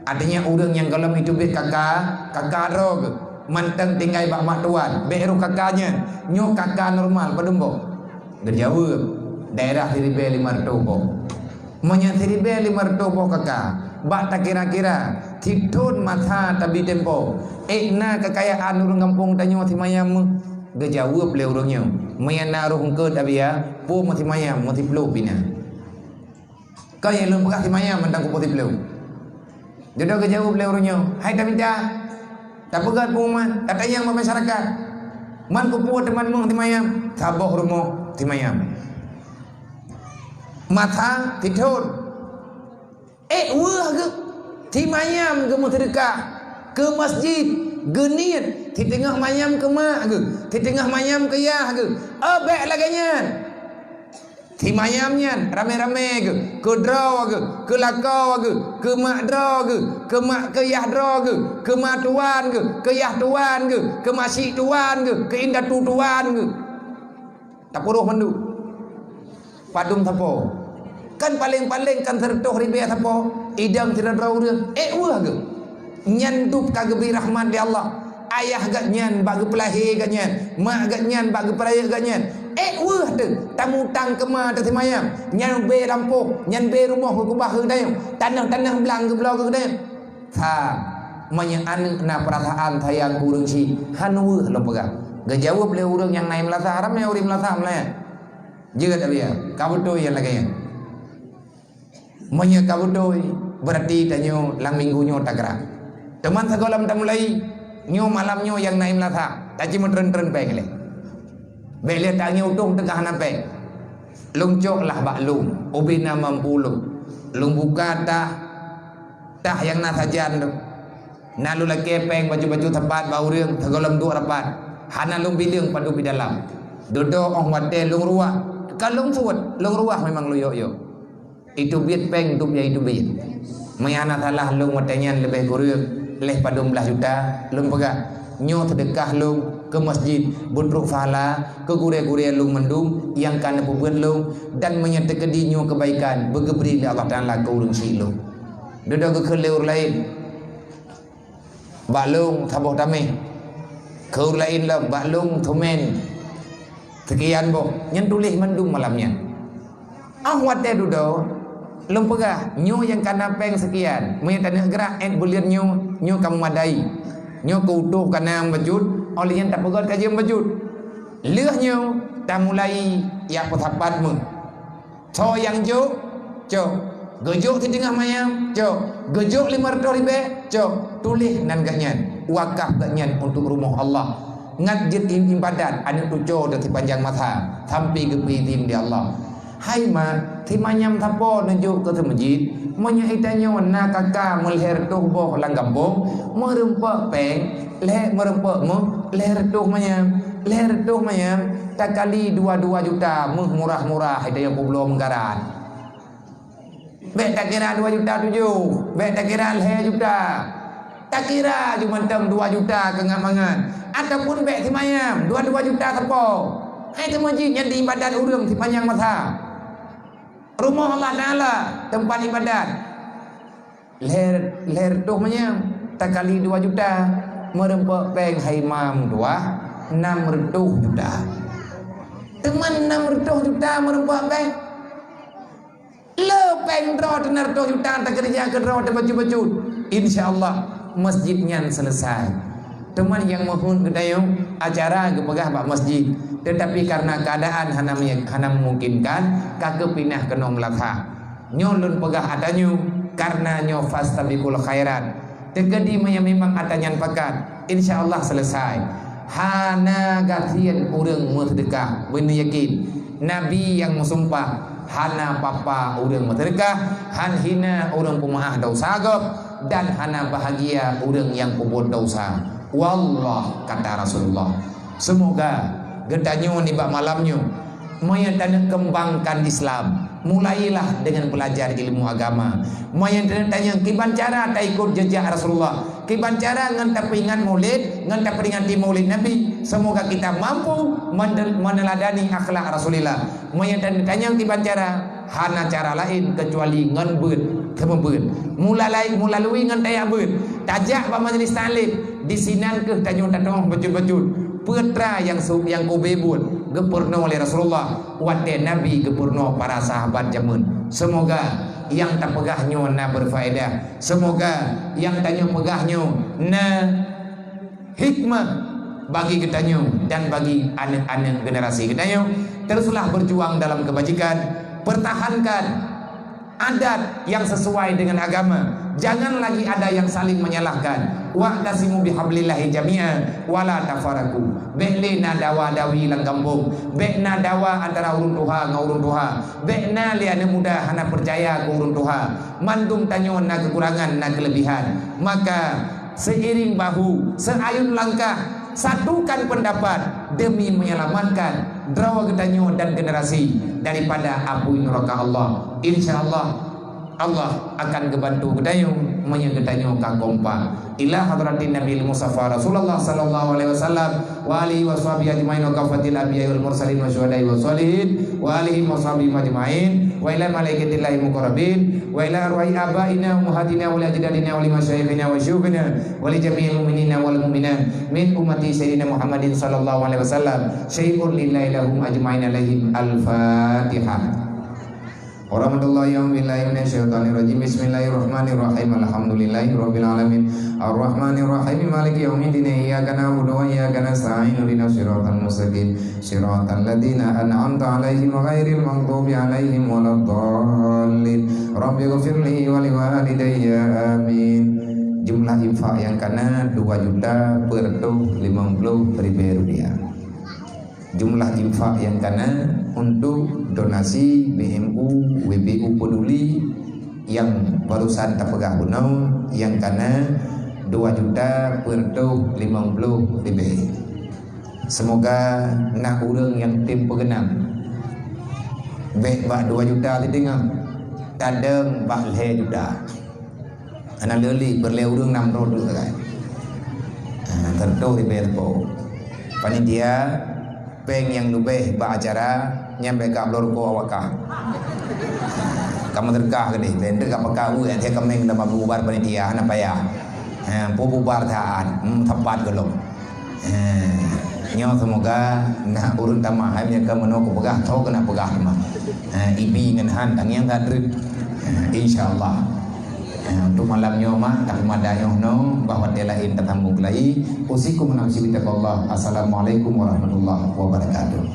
artinya orang yang kalau itu bet kakak rog manteng tinggal bak mak tuan beruh kakaknya nyok kakak normal padumbo Jawa daerah teribe li mertuh monya teribe li mertuh kakak bak tak kira-kira titun mata tabi tempo na kekayaan orang kampung tanyo timayam gejawab le orangnya mayana ruh ke tabia pu mati mayam mati pelu pina kaya lu bekas timaya mentang ku putih beliau jodoh ke jauh beliau orangnya hai tak minta tak pegat pengumuman tak tayang masyarakat man ku puat temanmu timayam saboh rumah timayam mata tidur wah ke timayam ke muterdekah ke masjid genit di tengah mayam ke mak ke di tengah mayam ke yah ke bek laganya timayamnya rame-rame ke draw ke lakau ke mak draw ke mak ke yah draw ke mak tuan ke yah tuan ke masih tuan ke indah tuan tak puruh mandu padung tapo kan paling-paling kan tertuh ribe tapo idang tidak draw wah ke nyandup kagebi rahmat di Allah ayah gak nyan bagi pelahi gak nyan mak gak nyan bagi peraya gak nyan wah tu tamu tang kema tu timayam nyan be rampuh nyan be rumah ke kubah ke dayang tanah belang ke belau ke dayang ha menyaan na perasaan tayang urang si hanu lo pegang gak jawab le urang yang naik melasa haram ya urang melasa melaya juga tak biar kabutoy yang lagi menya kabutoy berarti tanyo lang minggunyo tak gerak teman sekolah tak mulai nyo malamnyo yang naik melasa tak cuma tren baik le beli tangi utung tengah nampak lung cok lah bak lung ubina mampu lung buka tah yang nasajan tu nalu lagi peng baju-baju tempat bau riang tegolam dua rapat hana lung bilang padu di dalam duduk orang wate lung ruah kalau lung suat lung ruah memang lu yo itu biat peng tu dia itu biat mayana salah lung watenya lebih kuriang leh padu 11 juta lung pegang nyo sedekah lung ke masjid budruk fahala ke gure-gure lung mendung yang kana bubuan lung dan menyatakan dinyo kebaikan begebri li Allah Taala ke urang si lung duduk ke keleur lain balung taboh tameh ke lain lah balung tumen sekian boh nyen tulis mendung malamnya wate duduk lung pegah nyo yang kana peng sekian menyatakan gerak bulian nyo kamu madai nyo kutuh kana bajut oleh yang tak pegat kajian bajut lehnya tak mulai ya petapatmu so yang jok gejok di tengah mayam gejok 500 ribu tulis nan ganyan wakaf ganyan untuk rumah Allah ngajit ibadat ada tujuh dari panjang mata sampai ke pitim di Allah hai ma timanyam tapo nunjuk ke masjid menyaitanya warna kakak melher tuh boh langgambong merempak peng merempak leher tuh mayam tak kali 2 juta murah-murah itu yang belum menggaran bet tak kira 2 juta 7 bet tak kira leher juta tak kira cuma 2 juta kengamangan ataupun bet si mayam 2 juta tepo itu masjid yang diibadat urang di panjang masa rumah Allah Ta'ala tempat ibadat leher tuh mayam tak kali 2 juta merempak peng haimam 600 juta teman 600 juta merempak peng Lepeng draw tenar toh hutang tak kerja ke draw baju-baju. Insyaallah masjidnya selesai. Teman yang mohon kedayo acara ke pegah bak masjid. Tetapi karena keadaan hana memungkinkan kake pindah ke nom Melaka. Nyolun pegah atanyu karena nyo fastabiqul khairat. Tegedi memang atanyan pakat. Insyaallah selesai. Hana gatian urang sedekah benar yakin. Nabi yang mensumpah hana papa urang sedekah, han hina urang pemaah dosa agop, dan hana bahagia urang yang puput dosa. Wallah kata Rasulullah. Semoga gedanyo ni bak malamnyo mayatana kembangkan Islam. Mulailah dengan belajar ilmu agama. Mayatana kiban cara tak ikut jejak Rasulullah. Kiban cara ngan tak peringat maulid, ngan tak peringati maulid Nabi. Semoga kita mampu meneladani akhlak Rasulullah. Mayatana kiban cara hana cara lain kecuali ngan beut kemebeut. Mulalui ngan tayak beut. Tajak ba majlis taklim disinan ke tanyo tatong becut-becut. Putra yang kubebut gepurno oleh Rasulullah, wate Nabi gepurno para sahabat jamun. Semoga yang tak pegahnyo na berfaedah. Semoga yang tanyo pegahnyo na hikmah bagi ketanyo dan bagi anak-anak generasi ketanyo. Teruslah berjuang dalam kebajikan, pertahankan adat yang sesuai dengan agama. Jangan lagi ada yang saling menyalahkan. Wa'tasimu bihablillahi jami'an wala tafaraku. Be'lena dawa-dawi lang kampung. Be'na dawa antara urun tuha dengan urun tuha. Be'na liana muda hana percaya ke urun tuha. Mandum tanyon na kekurangan na kelebihan. Maka seiring bahu, seayun langkah, satukan pendapat demi menyelamatkan drawa getanyo dan generasi daripada api neraka Allah. InsyaAllah Allah akan kebantu gedayo menyegedanyo ka kompa ila hadratin Nabi Mustafa Rasulullah sallallahu alaihi wasallam wa alihi washabihi ajmain wa kafatil anbiya'i wal mursalin wa syuhada'i wa sholihin wa alihi washabihi ajmain wa ila malaikatillahi muqarrabin wa ila arwahi abaina wa ummahatina wa ajdadina wa limasyayikhina wa syuhina wa li jami'il mu'minina wal mu'minat min ummati sayyidina Muhammadin sallallahu alaihi wasallam syai'un lillahi lahum ajmain alaihim al-Fatihah. Warahmatullahi wabarakatuh. Bismillahirrahmanirrahim. Alhamdulillahirabbil alamin. Arrahmanirrahim. Maliki yaumiddin. Iyyaka na'budu wa iyyaka nasta'in. Ihdinas siratal mustaqim. Siratal ladzina an'amta 'alaihim ghairil maghdubi 'alaihim waladdallin. Rabbighfirli wa liwalidayya. Amin. Jumlah infak yang kana 2.50.000 rupiah. Jumlah infak yang kana untuk donasi BMU WBU Peduli yang barusan terpegah bunau yang kana 2.50.000. Semoga nak urang yang tim pegenam bek bak 2 juta ti dengar kadang bak le juta ana leli berle urang 6 rodu kan terdo di belpo panitia peng yang lebih ba acara nyampe ka blor ko awakah kamu terkah ke ni lender ka pakau yang dia kemeng dapat bubar panitia ana payah bubar taan tepat gelong nyo semoga nak urun tamah hanya ka meno ko pegah tau kena pegah mah ibi ngan han tangiang kadrit insyaallah untuk malamnya mah tak madanya no bahwa dia lain tetambung lagi usikum nafsi bitaqallah. Assalamualaikum warahmatullahi wabarakatuh.